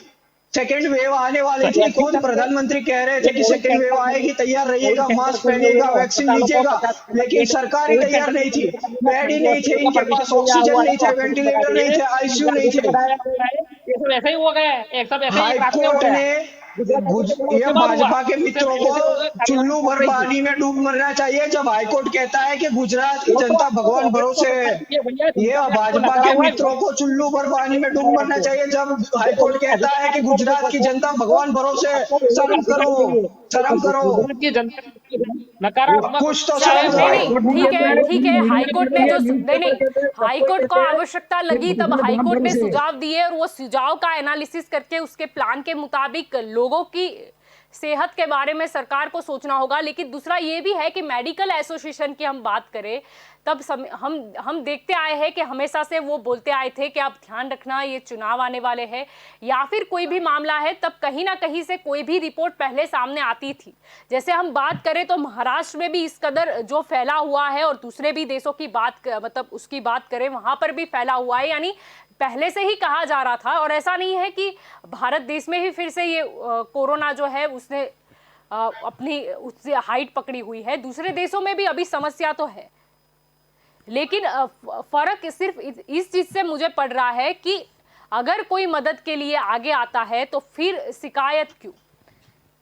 सेकेंड वेव आने वाली थी, खुद प्रधानमंत्री कह रहे थे कि सेकेंड वेव आएगी, तैयार रहिएगा, मास्क पहनिएगा, वैक्सीन लीजिएगा, लेकिन सरकार ही तैयार नहीं थी। बेड ही नहीं थे इनके पास, ऑक्सीजन नहीं थे, वेंटिलेटर नहीं थे, आईसीयू नहीं थे। ये सब ऐसे ही हो गए, एक सब ऐसे ही हाईकोर्ट ने ये भाजपा के मित्रों को चुल्लू भर पानी में डूब मरना चाहिए जब हाईकोर्ट कहता है कि गुजरात की जनता भगवान भरोसे है। ये भाजपा के मित्रों को चुल्लू भर पानी में डूब मरना चाहिए जब हाईकोर्ट कहता है कि गुजरात की जनता भगवान भरोसे है। शर्म करो, शर्म करो, कुछ तो शर्म करो। ठीक है, हाईकोर्ट ने जो नहीं, हाईकोर्ट को आवश्यकता लगी तब हाईकोर्ट ने सुझाव दिए और वो सुझाव का एनालिसिस करके उसके प्लान के मुताबिक लोगों की सेहत के बारे में सरकार को सोचना होगा। लेकिन दूसरा ये भी है कि मेडिकल एसोसिएशन की हम बात करें तब हम देखते आए हैं कि हमेशा से वो बोलते आए थे कि आप ध्यान रखना, ये चुनाव आने वाले हैं या फिर कोई भी मामला है, तब कहीं ना कहीं से कोई भी रिपोर्ट पहले सामने आती थी। जैसे हम बात करें तो महाराष्ट्र में भी इस कदर जो फैला हुआ है और दूसरे भी देशों की बात, मतलब उसकी बात करें, वहां पर भी फैला हुआ है, यानी पहले से ही कहा जा रहा था। और ऐसा नहीं है कि भारत देश में ही फिर से ये कोरोना जो है उसने अपनी उससे हाइट पकड़ी हुई है, दूसरे देशों में भी अभी समस्या तो है। लेकिन फर्क सिर्फ इस चीज से मुझे पड़ रहा है कि अगर कोई मदद के लिए आगे आता है तो फिर शिकायत क्यों?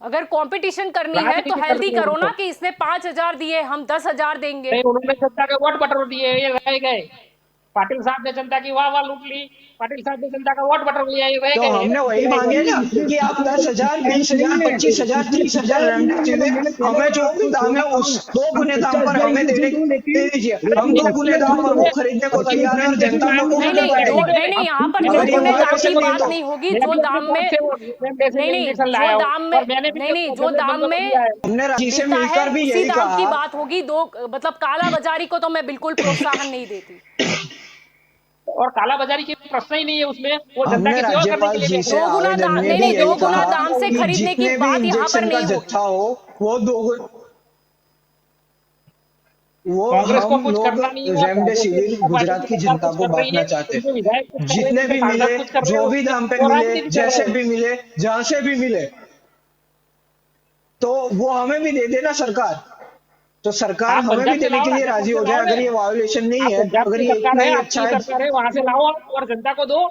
अगर कंपटीशन करनी है तो हेल्दी करो ना कि इसने 5,000 दिए, हम 10,000 देंगे। उन्होंने जनता के वोट बटोर दिए, ये रह गए। पाटिल साहब ने जनता की वाह लूट ली, पाटिल साहब ने जनता का वोट बटोर लिया, ये रह तो गए। हमने वही मांगे ना कि आप 10,000, 20,000, 25,000, 30,000 हमें जो दाम है उस 2 गुने दाम पर हमें दे दीजिए। हम 2 गुने दाम पर वो खरीदने को तैयार है और जनता को मुफ्त में बांटेंगे। नहीं, यहाँ पर 2 गुने दाम की बात नहीं होगी। जो दाम में जो दाम में हमने राज्य से मिलकर भी यही दाम की कहा बात होगी। मतलब काला बाजारी को तो मैं बिल्कुल प्रोत्साहन नहीं देती और काला बाजारी की प्रश्न ही नहीं है उसमें। वो जनता की सेवा करने के लिए 2 गुना दाम, नहीं 2 गुना दाम से खरीदने की बात यहाँ पर नहीं जत्था हो वो 2 वो कांग्रेस को हम कुछ लोग करना नहीं है। रेमडेसिविर गुजरात की जनता को बांटना चाहते हैं। जितने भी मिले, जो भी दाम पे मिले, जैसे भी मिले, जहां से भी मिले, तो वो हमें भी दे देना सरकार। तो सरकार हमें भी देने के लिए राजी हो जाए अगर ये वायोलेशन नहीं है, अगर ये इतना ही अच्छा है। वहां से लाओ और जनता को दो।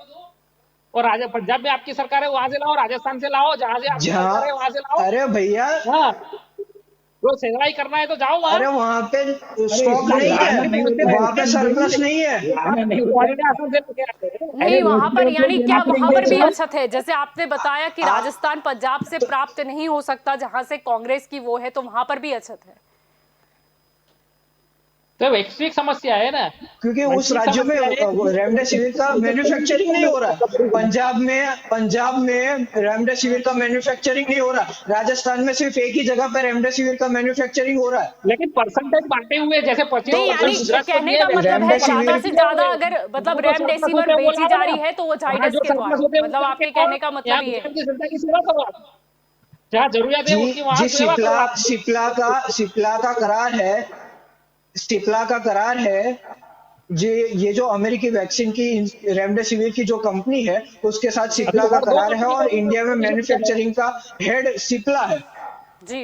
और पंजाब में आपकी सरकार है, वहां से लाओ, राजस्थान से लाओ, जहां से आपकी सरकार है वहां से लाओ। अरे भैया, जो सेवा ही करना है तो जाओ वहाँ। अरे वहाँ पे स्टॉक इसमें नहीं लाना नहीं होता है, है, वहाँ पे इसमें सरप्लस नहीं है। लाना नहीं होता है। क्वालिटी आसाम से लेके आते हैं। नहीं अरे वहां पर रोटियों को यानी देना क्या वहां पर भी पड़ेगा अछत है? जैसे आपने बताया कि राजस्थान पंजाब से प्राप्त नहीं हो सकता जहां से कांग्रेस की वो है, तो वहां पर भी अछत है। तो वैश्विक समस्या है ना, क्योंकि उस वैश्विक राज्य में समस्या है। रेमडेसिविर का मैन्युफैक्चरिंग नहीं हो रहा है। पंजाब में रेमडेसिविर का मैन्युफैक्चरिंग नहीं हो रहा। राजस्थान में सिर्फ एक ही जगह पे रेमडेसिविर का मैन्युफैक्चरिंग हो रहा है। लेकिन परसेंटेज बांटे हुए, जैसे नहीं 25% यानी गुजरात को कहने दिया का है, मतलब है ज्यादा रेमडेसिविर से ज्यादा अगर मतलब रेमडेसिविर बेची जा रही है तो वो वहाँ जाइडस जो के सरप्लस द्वारा, होते हैं मतलब वो आपके करके कहने का और मतलब यहाँ ये है। गुजरात की जनता की सेवा करो आप। जहाँ जरूरत है जी उसकी वहाँ जी, सेवा करो आप। सिप्ला का करार है। ये जो अमेरिकी वैक्सीन की रेमडेसिविर की जो कंपनी है उसके साथ अभी सिप्ला का और दो करार है, कंपनी और का इंडिया में मैन्युफैक्चरिंग का हेड सिप्ला है। जी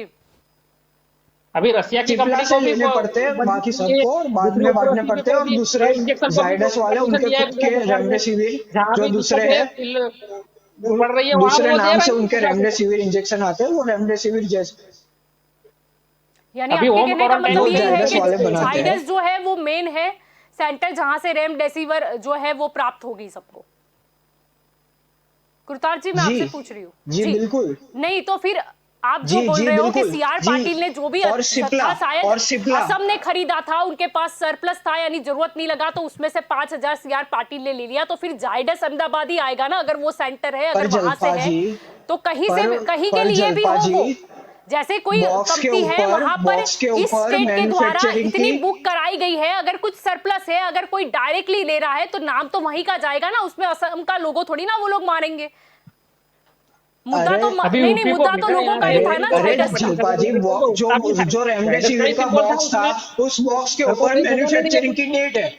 अभी रसिया की सिप्ला कंपनी से को भी लेने पड़ते हैं बंद बाकी किए, सबको, और बाद दूसरी में बांटने यूरोपीय पड़ते हैं, को और भी दूसरे इंजेक्शन को भी जायडस वाले परमिशन उनके दिया है खुद के गुजरात सरकार ने। रेमडेसिविर जहाँ जो भी दूसरे दिक्कत है हैं, बढ़ रही है वहाँ दूसरे वो दे नाम रहा से है उनके सरकार को। रेमडेसिविर इंजेक्शन आते हैं, वो रेमडेसिविर जैसे यानी अभी आपके होम कहने का मतलब वो क्वारंटाइन यही है जायडस कि वाले बनाते हैं। जाइडस जो है वो मेन है सेंटर जहां से रेमडेसिविर जो है वो प्राप्त होगी सबको। गुरताज जी मैं जी आपसे पूछ रही हूँ जी बिल्कुल, नहीं तो फिर आप जो जी बोल जी रहे हो कि बिल्कुल सीआर जी। पाटिल ने जो भी और सिप्ला था शायद और सिप्ला असम ने खरीदा था, उनके पास सरप्लस था यानी जरूरत नहीं लगा, तो उसमें से 5,000 सीआर पाटिल ने ले लिया, तो फिर जाइडस अहमदाबाद ही आएगा ना अगर वो सेंटर है, अगर पर वहां से जलपा है जी तो कहीं से पर कहीं के पर लिए भी जलपा हो जी वो। जैसे कोई कंपनी है वहां पर बॉक्स के इस ऊपर स्टेट के द्वारा मैन्युफैक्चरिंग इतनी की बुक कराई गई है, अगर कुछ सरप्लस है, अगर कोई डायरेक्टली ले रहा है तो नाम तो वहीं का जाएगा ना, उसमें असम का लोगो थोड़ी ना वो लोग मारेंगे। मुद्दा अरे तो अभी नहीं नहीं यूपी को मुद्दा तो भेजा लोगों यहाँ का से ही अरे था ना अरे जाइडस का। झिल्पा जी, जो रेमडेसिविर का बॉक्स था उस बॉक्स के ऊपर मैन्युफैक्चरिंग की डेट है,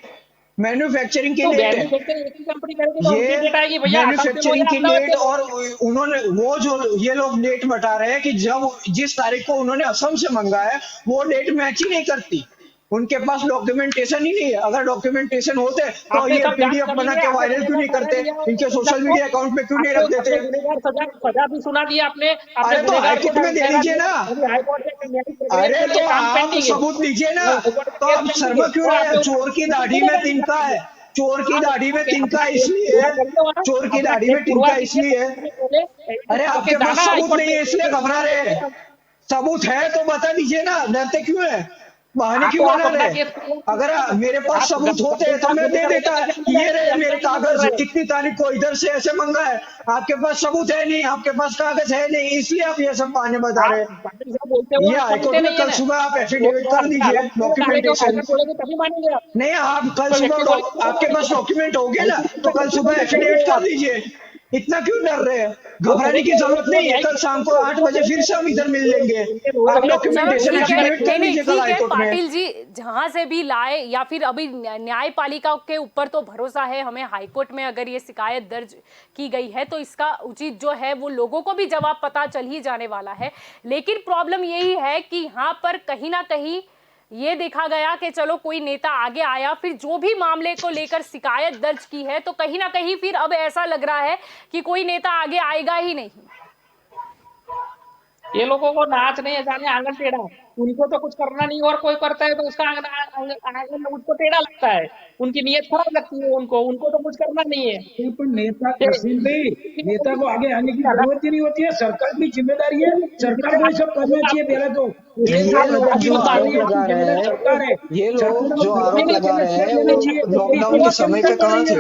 मैन्युफैक्चरिंग की तो डेट है। मैन्युफैक्चरिंग एक ही कंपनी करेगी तो ये उनकी डेट आएगी भैया, आसाम से लो मैन्युफैक्चरिंग या की अहमदाबाद डेट, से लो। और उन्होंने वो जो ये लोग डेट बता रहे हैं कि जब जिस तारीख को उन्होंने असम से मंगाया वो डेट मैच ही नहीं करती। उनके पास डॉक्यूमेंटेशन ही नहीं है। अगर डॉक्यूमेंटेशन होते तो आपने ये सब जांच पीडीएफ कर बना लिए, के आपने वायरल क्यों गुनेगार नहीं ठहरा करते, दिया इनके जनता सोशल को। मीडिया अकाउंट पे क्यों नहीं रख आपने देते। गुनेगार सजा भी सुना दी आपने अरे तो गुनेगार को हाईकोर्ट में दे ठहरा दीजिए दिया। ना। अभी हाईकोर्ट में न्यायिक प्रक्रिया अरे के लिए तो काम आप पेंडिंग है। सबूत दीजिए ना। हाईकोर्ट में तो केस आप पेंडिंग शर्मा है क्यों और रहे हैं? आपने चोर की उसको दाढ़ी में मिलेगा नहीं तिनका है, करना। चोर की आप दाढ़ी में तिनका अपना केस इसलिए पूरा है, कर लो वहाँ, चोर की अपना दाढ़ी केस में पूरा तिनका कीजिए, इसलिए है। पहले अरे करके आपके पास जाना सबूत हाईकोर्ट नहीं में। है इसलिए घबरा रहे हैं। सबूत है तो बता दीजिए ना, डरते क्यों है, बहाने क्यों आपको आप बना अपना रहे। केस पूरा अगर कीजिए। मेरे पास आप सबूत होते गवर्नमेंट तो पास मैं दे गुनेगार होते देता, करके नहीं ये जाएंगे, रहे मेरे अंदर नहीं कर कागज, रहे हैं। इतनी तारीख को इधर से ऐसे मंगा है। आपके पास सबूत है नहीं, आपके पास कागज है नहीं, इसलिए आप ये सब बहाने बता रहे आप हैं। पाटिल साहब बोलते हो, ये आप हाईकोर्ट मानते में नहीं है कल ना। सुबह आप वो एफिडेविट तो कर आप दीजिए, अलग से डालेंगे, डॉक्यूमेंटेशन। हाईकोर्ट बोलेंगे तभी मानेंगे आप। नहीं, आप कल कोई सुबह व्यक्ति को हाईकोर्ट आपके बोलेंगे पास डॉक्यूमेंट हो गए ना, तो कल सुबह कर रहे एफिडेविट हो कर आप। दीजिए। इतना क्यों डर रहे हैं? वो घबराने की करेंगे, जरूरत वो नहीं है। न्यायिक कल शाम प्रक्रिया को को 8 फॉलो बजे फिर करेंगे। से हम इधर मिल लेंगे। उनके रूल आप है, चलो डॉक्यूमेंटेशन ठीक है, एफिडेविट कर नहीं नहीं दीजिए कल ठीक है हाईकोर्ट में। पाटिल जी, जहां से भी लाए या फिर अभी न्यायपालिका के ऊपर तो भरोसा है हमें, हाईकोर्ट में अगर ये शिकायत दर्ज की गई है तो इसका उचित जो है वो लोगों को भी जवाब पता चल ही जाने वाला है। लेकिन प्रॉब्लम यही है कि यहाँ पर कहीं ना कहीं ये देखा गया कि चलो कोई नेता आगे आया, फिर जो भी मामले को लेकर शिकायत दर्ज की है तो कहीं ना कहीं फिर अब ऐसा लग रहा है कि कोई नेता आगे आएगा ही नहीं। ये लोगों को नाच नहीं है, जाने आंगन टेढ़ा। उनको तो कुछ करना नहीं, और कोई करता है तो उसका आंगन उसको टेढ़ा लगता है। उनकी नीयत खराब लगती है उनको उनको तो कुछ करना नहीं है। ये पर नेता ये- असीम भाई, नेता को आगे आने की जरूरत ही नहीं होती है। सरकार की जिम्मेदारी है, सरकार को ये सब करना चाहिए पहले तो। ये लोग जो आरोप लगा रहे जिम्मेदार हैं, सरकार है। ये लोग सरकार को जो नेता आरोप को लगा पहले रहे स्टेप हैं लेना वो चाहिए। लॉकडाउन के समय पे कहाँ थे।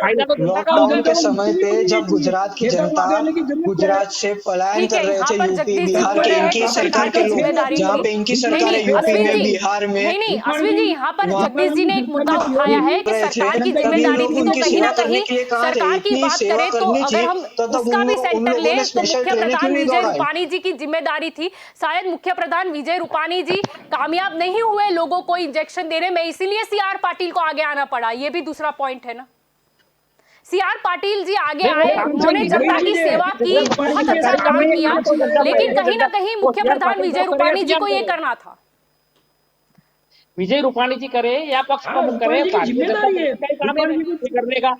फायदा तो जनता का होगा। लॉकडाउन के समय पे जब गुजरात की नेता को जनता आगे आने की जरूरत क्या है? गुजरात से पलायन ठीक कर है, रहे यहाँ थे, पर यूपी जगदीश जी बिहार बोल के, रहे हैं इनकी कि सरकार सरकार के की लोग, जिम्मेदारी जहाँ थी। पे इनकी नहीं सरकार है नहीं यूपी अश्विन में जी, बिहार में नहीं अश्विन जी, यहाँ पर वहाँ जगदीश जी ने एक मुद्दा उठाया है कि रहे थे, सरकार की तभी जिम्मेदारी लोग थी, तो उनकी कहीं सेवा ना करने कहीं के लिए कहाँ थे। सरकार की इतनी बात सेवा करें तो करनी अगर थी हम तो तब उसका भी उन सेंटर लोगों ले ने तो स्पेशल मुख्य ट्रेनें क्यों प्रधान नहीं विजय दौड़ाई। रूपाणी जी की जिम्मेदारी थी। शायद मुख्य प्रधान विजय रूपाणी जी कामयाब नहीं हुए लोगों को इंजेक्शन देने में, इसीलिए सीआर पाटिल को आगे आना पड़ा। ये भी दूसरा पॉइंट है ना। सीआर पाटिल जी आगे आए, उन्होंने जनता की सेवा की, बहुत अच्छा काम किया, लेकिन कहीं ना कहीं मुख्य प्रधान विजय रूपाणी जी को ये करना था। विजय रूपाणी जी करे या पक्ष हाँ, प्रमुख करे, रूपाणी जी की भारतीय जनता जिम्मेदारी है। पार्टी का ही काम है रूपाणी जी ये को करने का।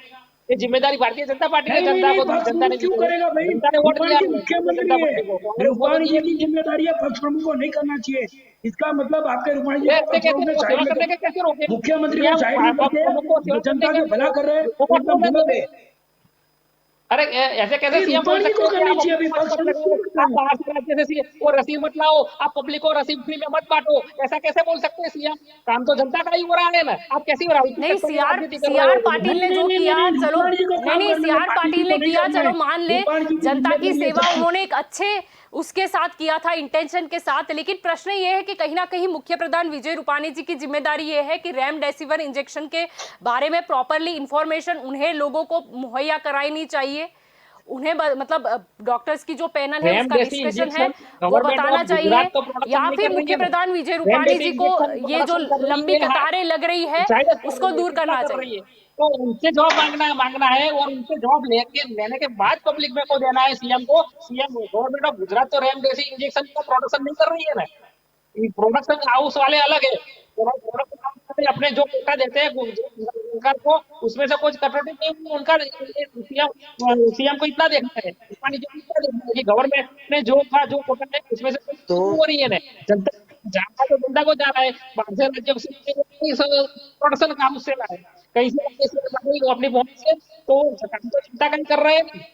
ये जिम्मेदारी भारतीय जनता पार्टी ने नहीं नहीं जनता नहीं, को पक्ष जनता ने प्रमुख क्यों दी है। करेगा भाई? जनता ने वोट रूपाणी दिया जी है भारतीय मुख्यमंत्री जनता है, पार्टी को, कांग्रेस को तो रूपाणी दिया जी की नहीं है। जिम्मेदारी है पक्ष प्रमुख को नहीं करना चाहिए। इसका मतलब आपके रूपाणी जी ये को ऐसे पक्ष कैसे प्रमुख ने वो साइड सेवा में करने कर, के कैसे रोके? मुख्यमंत्री को सीएम साइड में करके प्रमुख को सेवा जो करने जनता के के भला कर रहे हैं वो मत एकदम बोलने विरोध दो। है। अरे ऐसे कैसे नहीं, सीएम बोल रूपाणी सकते को हैं कि करनी आप चाहिए, अपनी अभी मत पक्ष मत प्रमुख क्यों लगाओ, करते आप हैं? बाहर से राज्य से वो रसीद मत लाओ, आप पब्लिक को रसीद फ्री में मत बांटो, ऐसा कैसे बोल सकते हैं सीएम? काम तो जनता का ही हो रहा है ना, आप कैसी राजनीति नहीं, सेक्टर की सीआर राजनीति कर रहे सीआर हो? पाटिल नहीं ने नहीं जो नहीं नहीं किया, नहीं, चलो रूपाणी जी को नहीं काम नहीं, करना है, सीआर पाटिल पाटिल को ने नहीं किया, करना चलो है। मान ले रूपाणी जी की जनता की जिम्मेदारी है सेवा सब कुछ। उन्होंने एक अच्छे उसके साथ किया था, इंटेंशन के साथ। लेकिन प्रश्न ये है कि कहीं ना कहीं मुख्य प्रधान विजय रूपाणी जी की जिम्मेदारी ये है कि रेमडेसिविर इंजेक्शन के बारे में प्रॉपरली इंफॉर्मेशन उन्हें लोगों को मुहैया करानी चाहिए। उन्हें मतलब डॉक्टर्स की जो पैनल है उसका रेमडेसिविर डिस्कशन है इंजेक्शन वो गवर्नमेंट बताना ऑफ गुजरात चाहिए, तो प्रोडक्शन या नहीं फिर कर रही मुख्य है ना। प्रधान विजय रूपाणी जी रेमडेसिविर को इंजेक्शन ये जो प्रोडक्शन कर लंबी रही है, कतारें लग रही है जायदाद कर उसको रही है, दूर कितना करना कर चाहिए। रही है? तो उनसे जवाब मांगना है और उनसे जवाब लेने के बाद पब्लिक में को देना है सीएम को। सीएम गवर्नमेंट ऑफ गुजरात तो रेमडेसिविर इंजेक्शन का प्रोडक्शन नहीं कर रही है ना, प्रोडक्शन हाउस वाले अलग है। प्रोडक्शन हाउस वाले अपने जो कोटा देते हैं सरकार को, उसमें से कुछ कटौती नहीं हुई। उनका सीएम को इतना देखना है, रूपाणी जी को इतना देखना है कि गवर्नमेंट ने जो कोटा है उसमें से कुछ तो नहीं हो रही है ना। जनता जाना तो जनता को जाना है, बाहर से राज्य से प्रोडक्शन का हाउस से लाए, कहीं से वो अपनी पहुंच से, तो काम तो जनता का ही कर रहे हैं।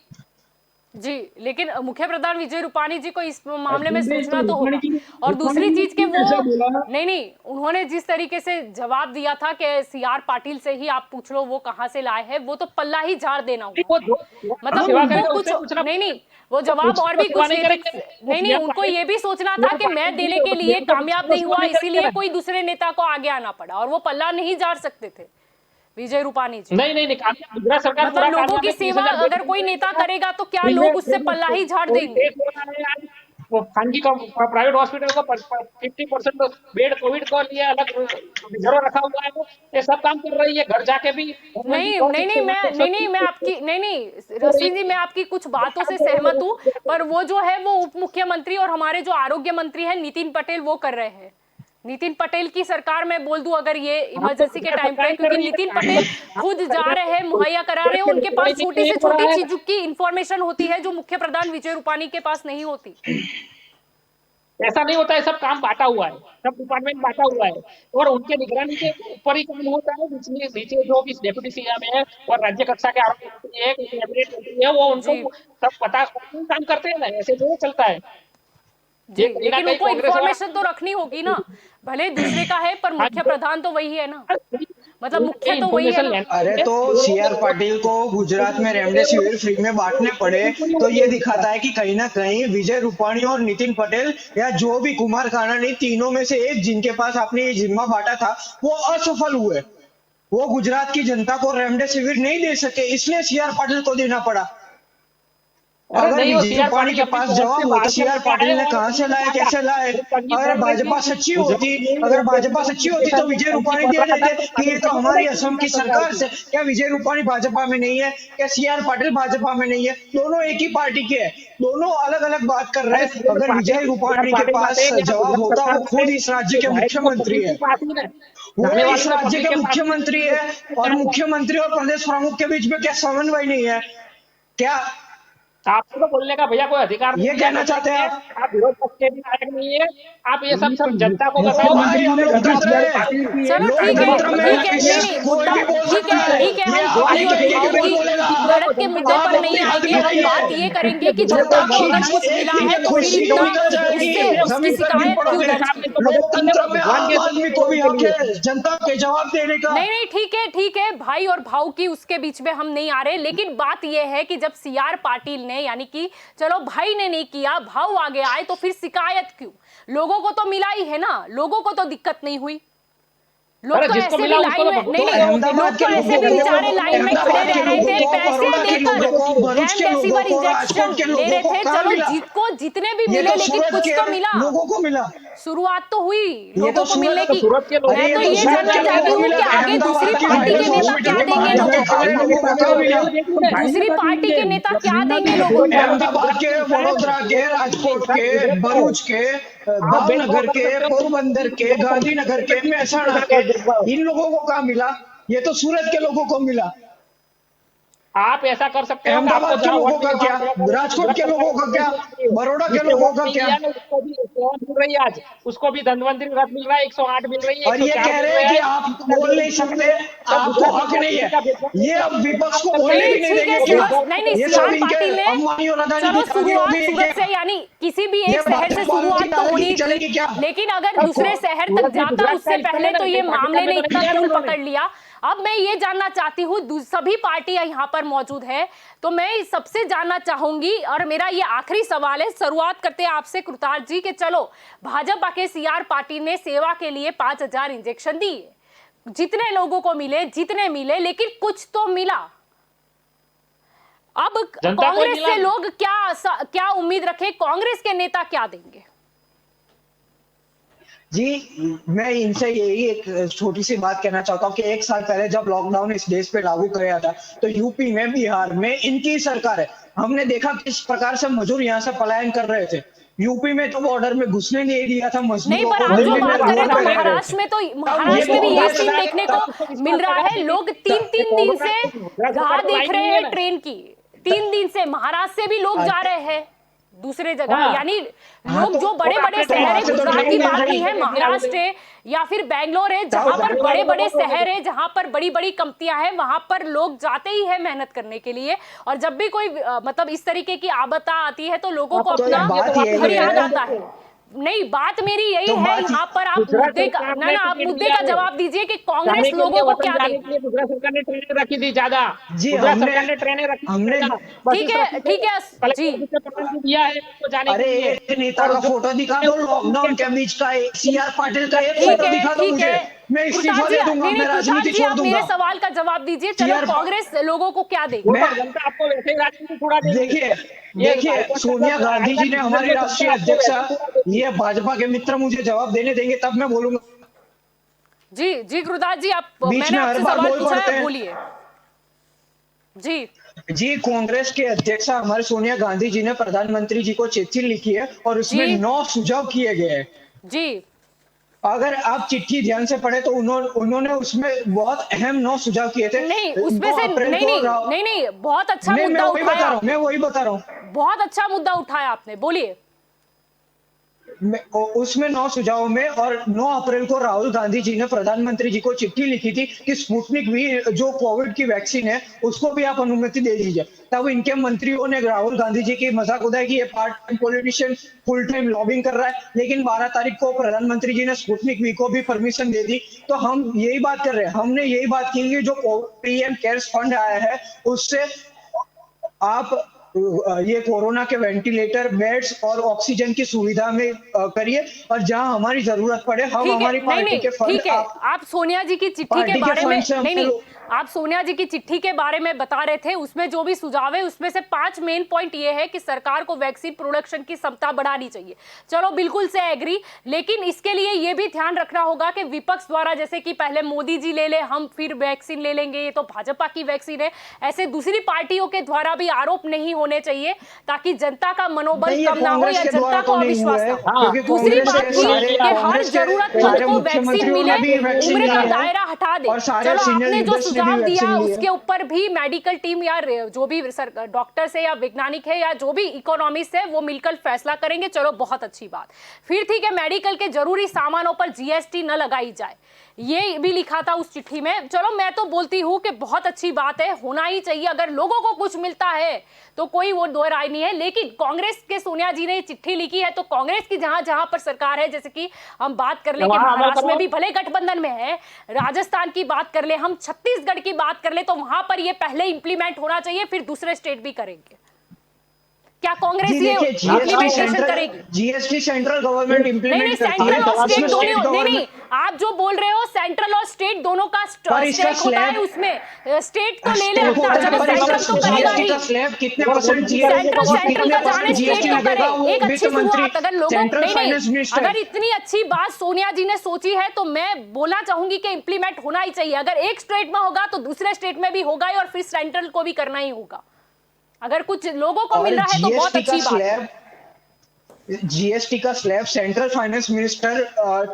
जी, लेकिन मुख्य प्रधान विजय रूपाणी जी को इस मामले में नहीं तो सोचना तो होगा। और रूपाणी दूसरी जी चीज के ने वो ऐसा बोला। नहीं, उन्होंने जिस तरीके से जवाब दिया था कि सीआर पाटिल से ही आप पूछ लो वो कहां से लाए हैं, वो तो पल्ला ही झाड़ देना नहीं, हुआ। वो जो मतलब सेवा उनको करेगा कुछ उससे पूछना नहीं, वो वो जवाब और भी सेवा कुछ नहीं दे करेंगे। वो नहीं, सीएम उनको पाटिल ये भी सोचना था सीएम कि मैं पाटिल देने के लिए कामयाब नहीं सेवा हुआ, नहीं करेंगे इसीलिए ना। कोई दूसरे नेता को आगे आना पड़ा, और वो पल्ला नहीं झाड़ सकते थे विजय रूपाणी जी। नहीं, गुजरात सरकार मतलब पूरा लोगों कामयाब की है, सेवा 30,000 अगर वैक्सीन कोई नेता देगा, करेगा तो क्या फ्री में लोग उससे पल्ला ही झाड़ कोई देंगे? केस हो रहा है आज, वो खानगी का प्राइवेट हॉस्पिटल को 50% बेड कोविड को लिए अलग रिजर्व रखा हुआ है, ये सब काम कर रही है। घर जाके भी गवर्नमेंट की नहीं बहुत नहीं नहीं, मैं आपकी नहीं हो रही रश्मि जी, मैं आपकी कुछ बातों से है। सहमत हूँ, पर वो जो है वो उप मुख्यमंत्री और हमारे जो आरोग्य मंत्री हैं नितिन पटेल वो कर रहे हैं। नितिन पटेल की सरकार मैं बोल दूं अगर ये काम तो इमरजेंसी के गुजरात टाइम सरकार पे, ही कर क्योंकि रही है, नितिन काम पटेल खुद तो जा रहे हैं, मुहैया करा रहे हैं, गुजरात उनके के पास लोगों छोटी के से लिए हो छोटी रहा है। चीजों की इंफॉर्मेशन होती है जो मुख्य प्रधान विजय रूपाणी के पास नहीं होती। ऐसा नहीं होता है, सब काम बांटा हुआ है, सब डिपार्टमेंट बांटा हुआ है और उनके निगरानी के ऊपर ही काम होता है। नीचे जो भी डेप्यूटी सीएम है और राज्य कक्षा के आरोग्य मंत्री है, कैबिनेट मंत्री है, वो जी उनको सब पता काम करते हैं ना, ऐसे नहीं चलता है। जी, ये कहीं ना लेकिन कहीं उनको कांग्रेस और इन्फॉर्मेशन तो रखनी होगी ना, भले दूसरे का है पर हाँ, मुख्य प्रधान तो वही है ना, मतलब मुख्य तो वही है इंफॉर्मेशन ना। लेना अरे तो सीआर पाटिल को गुजरात में रेमडेसिविर फ्री में बांटने पड़े तो ये दिखाता है कि कहीं ना कहीं विजय रूपाणी और नितिन पटेल या जो भी कुमार कानानी तीनों में से एक जिनके पास आपने ये जिम्मा बांटा था वो असफल हुए। वो गुजरात की जनता को रेमडेसिविर नहीं दे सके इसलिए सीआर पाटिल को देना पड़ा। अरे अगर नहीं, वो विजय सीआर रूपाणी पाटिल के अपनी पास पहुंच जवाब से होता बाहर से सीआर लेके पाटिल आए ने और कहां से लाए कैसे लाए, अगर भाजपा सच्ची होती, अगर भाजपा सच्ची होती तो विजय रूपाणी दे देते कि ये तो हमारी असम की सरकार से। क्या विजय रूपाणी भाजपा में नहीं है? क्या सीआर पाटिल भाजपा में नहीं है? दोनों एक ही पार्टी के हैं, दोनों अलग अलग बात कर रहे अरे हैं। अगर विजय रूपाणी के पाटिल बातें पास या जवाब गुजरात होता, सरकार वो खुद बातें इस राज्य के जाएगी तो मुख्यमंत्री पब्लिक है, के पास ही ना, वो जाने इस वाली तो राज्य पब्लिक के के पास मुख्यमंत्री है। और ही। मुख्यमंत्री और प्रदेश प्रमुख के बीच में क्या समन्वय नहीं है क्या? आपको तो बोलने का भैया कोई अधिकार ये नहीं है, कहना चाहते हैं आप? आप विरोध पक्ष के भी नायक नहीं है। आप ये नहीं, सब जनता को बताओ। भाई मुख्यमंत्री हम ने कभी लोकतंत्र सीआर है, पाटिल की चलो एक ठीक है, लोकतंत्र में ठीक है, ये नहीं कोई मुद्दा भी बोल ठीक सकता है, है। ठीक है, ये हम भाई आदमी और कहीं भाव भी की बोलेगा। बढ़त के मुद्दे आप पर नहीं अपनी हद आएंगे, हम बात दिखाइए। ये करेंगे कि जब जनता को तक अगर कुछ एक मिला दिन है में तो फिर खुशी इतना निकल जाएगी, उससे उसकी जमीन पर गिर शिकायत क्यों पड़ोगे। दर्ज की? लोकतंत्र में भगवान आम आदमी को भी हक है जनता के जवाब देने का। नहीं नहीं, ठीक है भाई और भाव की उसके बीच में हम नहीं आ रहे, लेकिन बात यह है कि जब सीआर पाटिल ने, यानी कि चलो भाई ने नहीं किया, भाव आगे आए, तो फिर शिकायत क्यों? लोगों को तो मिला ही है ना, लोगों को तो दिक्कत नहीं हुई। लोग अरे तो जिसको ऐसे भी मिला उसको लाइन तो में भगवान नहीं तो नहीं, अहमदाबाद लोग के तो ऐसे लोगों भी को, बेचारे लाइन में खड़े अहमदाबाद के रह रहे लोगों थे, को, पैसे बड़ौदा के देकर लोगों को, भरूच के लोगों रेमडेसिविर को, इंजेक्शन राजकोट के ले लोगों रहे को थे। कहाँ चलो मिला? जिसको जितने भी ये मिले, तो लेकिन सूरत कुछ के तो मिला, लोगों को मिला। शुरुआत तो हुई ये लोगों तो को मिलने सूरत की। सूरत के लोग, अरे मैं ये तो तो ये सूरत जानना के लोगों चाहती को हूँ मिला कि कि आगे दूसरी अहमदाबाद की पार्टी के वाइटस नेता हॉस्पिटल क्या में देंगे भाजपा लोगों को? के लोगों को कहाँ मिला? दूसरी पार्टी के नेता क्या देंगे लोगों वो को? अहमदाबाद के, वडोदरा के, राजकोट के, भरूच के, भावनगर के, पोरबंदर के, गांधीनगर के, महसाणा के, इन लोगों को कहाँ मिला? ये तो सूरत के लोगों को मिला। आप ऐसा कर सकते हो कि आपको अहमदाबाद के जहाँ लोगों वोट का मिले क्या, वहाँ चला जाओ। राजकोट के लोगों का क्या, बड़ौदा के जिसने लोगों वोट का नहीं क्या? दिया ना उसको भी 108 मिल रही है आज, उसको भी धनवंतरी रथ मिल रहा है, 108 मिल रही है, और ये 104 कह मिल रहे हैं रहा कि है। आप बोल नहीं सकते, तो आपको गुजरात हक सरकार नहीं है। का भेदभाव ये अब विपक्ष को बोलने नहीं भी नहीं ठीक देंगे है, क्या? सूरज नहीं ये सी सब आर इनके पाटिल ने अंबानी और अदानी चलो की दागी शुरुआत होगी सूरत क्या? से, यानी किसी भी ये एक शहर से भाजपा की शुरुआत तो दादागिरी होनी थी, चलेगी क्या? लेकिन अगर अब दूसरे शहर तक सूरत भी जाता गुजरात का उससे हिस्सा पहले है ना, तो ये कहीं पाकिस्तान मामले में ने तो नहीं इतना दिया ना तूल उन्होंने। पकड़ लिया। अब मैं ये जानना चाहती हूँ, सभी पार्टियां यहाँ पर मौजूद है, तो मैं सबसे जानना चाहूंगी, और मेरा ये आखिरी सवाल है, शुरुआत करते हैं आपसे कृतार्थ जी, के चलो भाजपा के सी आर पाटिल ने सेवा के लिए 5,000 इंजेक्शन दिए, जितने लोगों को मिले जितने मिले, लेकिन कुछ तो मिला। अब जनता को ही कांग्रेस मिला। से लोग क्या उम्मीद रखे, कांग्रेस के नेता क्या देंगे? जी, मैं इनसे यही एक छोटी सी बात कहना चाहता हूँ कि 1 साल पहले जब लॉकडाउन इस देश पे लागू किया था, तो यूपी में, बिहार में इनकी ही सरकार है। हमने देखा किस प्रकार से मजदूर यहाँ से पलायन कर रहे थे। यूपी में तो बॉर्डर में घुसने नहीं दिया था नहीं, मजदूरों पर को, आप जो दिल्ली में बात कर रहे हैं रोड तो पे रह रहे महाराष्ट्र थे। में तो तब ये महाराष्ट्र में भी ये कांग्रेस सीन देखने को मिल रहा है, लोग 3-3 दिन से राह देख रहे हैं ट्रेन की, 3 दिन से महाराष्ट्र से भी लोग जा रहे हैं दूसरे जगह, हाँ। यानी हाँ, लोग तो जो बड़े बड़े तो शहर वहां है, से तो गुजरात ट्रेन की मिल बात रही नहीं है, है। महाराष्ट्र है या फिर बैंगलोर है, जहां पर बड़े बड़े शहर है, जहां पर बड़ी बड़ी कंपनियां हैं, वहां पर लोग जाते ही है मेहनत करने के लिए। और जब भी कोई मतलब इस तरीके की आपदा आती है तो लोगों को तो अपना बात यही घर याद है, आता है। नहीं, बात मेरी यही तो है, बात यहाँ पर आप गुजरात मुद्दे का सरकार ना ने ना आप टिकट मुद्दे दिया का है। जवाब दीजिए कि जाने कांग्रेस के लिए, लोगों को वतन क्या जाने देगी। के लिए गुजरात सरकार ने ट्रेनें रखी थी ज्यादा। जी, गुजरात सरकार ने ट्रेनें रखी थी हमने ज्यादा। बस ठीक इस है रखी ठीक है जी, कलेक्टर से परमिशन दिया है उनको जाने अरे के लिए। एक नेता और का जो फोटो दिखा दो लॉकडाउन के बीच का, एक सीआर पाटिल का एक ठीक फोटो है दिखा दो ठीक मुझे, है। मैं इस्तीफा कृतार्थ जी, दे दूंगा, नहीं नहीं मैं कृतार्थ राजनीति जी, छोड़ आप मेरे दूंगा। सवाल का जवाब दीजिए, चलो सीआर कांग्रेस लोगों को क्या देगी? मैं जनता आपको वैसे ही राजनीति छुड़ा देगी। देखिए ये देखिए हाईकोर्ट का सोनिया जब गांधी आएगा जी ने डिसीजन हमारी में राष्ट्रीय जनता आपको अध्यक्ष, वैसे ही छुड़ा देगी। ये भाजपा के मित्र मुझे जवाब देने देंगे तब मैं बोलूंगा। जी जी कृतार्थ जी, आप, बीच मैंने में हर आपसे बार सवाल बोल पूछा पड़ते है, हैं। बोलिए जी। जी, कांग्रेस के अध्यक्ष हमारे सोनिया गांधी जी ने प्रधानमंत्री जी को चिट्ठी लिखी है और उसमें जी 9 सुझाव किए गए हैं। जी अगर आप चिट्ठी ध्यान से पढ़े तो उन्होंने उसमें बहुत अहम 9 सुझाव किए थे। नहीं, उसमें 2 से अप्रैल नहीं को नहीं नहीं नहीं, बहुत अच्छा नहीं, मैं मुद्दा वही उठाया बता रहा हूँ, आपने, मैं वही बता रहा हूँ। बहुत अच्छा मुद्दा उठाया आपने, बोलिए। उसमें 9 सुझावों में, और 9 अप्रैल को राहुल गांधी जी ने प्रधानमंत्री जी को चिट्ठी लिखी थी कि स्पुतनिक भी जो कोविड की वैक्सीन है उसको भी आप अनुमति दे दीजिए। तब इनके मंत्रियों ने राहुल गांधी जी की मजाक उड़ाई कि ये part time politician full time lobbying कर रहा है, लेकिन 12 तारीख को प्रधानमंत्री जी ने स्पुतनिक वी को भी परमिशन दे दी। तो हम यही बात कर रहे हैं, हमने यही बात की कि जो पीएम केयर्स फंड आया है उससे आप ये कोरोना के वेंटिलेटर, बेड्स और ऑक्सीजन की सुविधा में करिए, और जहां हमारी जरूरत पड़े हम ठीक है, हमारी नहीं पार्टी नहीं के फंड, ठीक है, आप सोनिया जी की चिट्ठी के पार्टी के बारे में, फंड से नहीं हमसे नहीं, आप सोनिया जी की चिट्ठी के बारे में बता रहे थे, उसमें जो भी सुझाव है उसमें से 5 मेन पॉइंट ये है कि सरकार को वैक्सीन प्रोडक्शन की क्षमता बढ़ानी चाहिए। चलो बिल्कुल से एग्री, लेकिन इसके लिए ये भी ध्यान रखना होगा कि विपक्ष द्वारा, जैसे कि पहले मोदी जी ले ले, हम फिर वैक्सीन ले लेंगे, ये तो भाजपा की वैक्सीन है, ऐसे दूसरी पार्टियों के द्वारा भी आरोप नहीं होने चाहिए, ताकि जनता का मनोबल कम ना हो या जनता को अविश्वास ना हो। दूसरी बात थी कि हर जरूरतमंद को वैक्सीन मिले, उम्र का दायरा हटा दे। चलो आपने जो सुझाव दिया उसके ऊपर भी मेडिकल टीम या जो भी डॉक्टर्स है या वैज्ञानिक है या जो भी इकोनॉमिस्ट है वो मिलकर फैसला करेंगे, चलो बहुत अच्छी बात। फिर ठीक है, मेडिकल के जरूरी सामानों पर जीएसटी न लगाई जाए, ये भी लिखा था उस चिट्ठी में। चलो मैं तो बोलती हूं कि बहुत अच्छी बात है, होना ही चाहिए, अगर लोगों को कुछ मिलता है तो कोई वो दो राय नहीं है। लेकिन कांग्रेस के सोनिया जी ने चिट्ठी लिखी है, तो कांग्रेस की जहां जहां पर सरकार है, जैसे कि हम बात कर ले कि महाराष्ट्र में भी भले गठबंधन में है, राजस्थान की बात कर ले, हम छत्तीसगढ़ की बात कर ले, तो वहां पर ये पहले इंप्लीमेंट होना चाहिए, फिर दूसरे स्टेट भी करेंगे। क्या कांग्रेस ये इंप्लीमेंटेशन करेगी? जीएसटी सेंट्रल गवर्नमेंट नहीं इंप्लीमेंट नहीं, करती सेंट्रल है, और स्टेट उसमें दोनों, स्टेट नहीं नहीं, गवर्नमेंट, आप जो बोल रहे हो सेंट्रल और स्टेट दोनों का पर इसका स्टेक होता है, स्लैब, उसमें स्टेट तो ले ले स्टेट अपना, होता है, चलो पर सेंट्रल इसका तो करेगा जीएसटी ही, का स्लैब कितने परसेंट सेंट्रल का जाने स्टेट जीएसटी तो लगेगा, करे। वो एक अच्छी वित्त मंत्री, शुरुआत अगर लोगों, सेंट्रल नहीं फाइनेंस नहीं, मिनिस्टर। अगर इतनी अच्छी बात सोनिया जी ने सोची है तो मैं बोलना चाहूंगी कि इंप्लीमेंट होना ही चाहिए। अगर एक स्टेट में होगा तो दूसरे स्टेट में भी होगा और फिर सेंट्रल को भी करना ही होगा। अगर कुछ लोगों को मिल रहा है तो बहुत अच्छी बात है। जीएसटी का स्लैब सेंट्रल फाइनेंस मिनिस्टर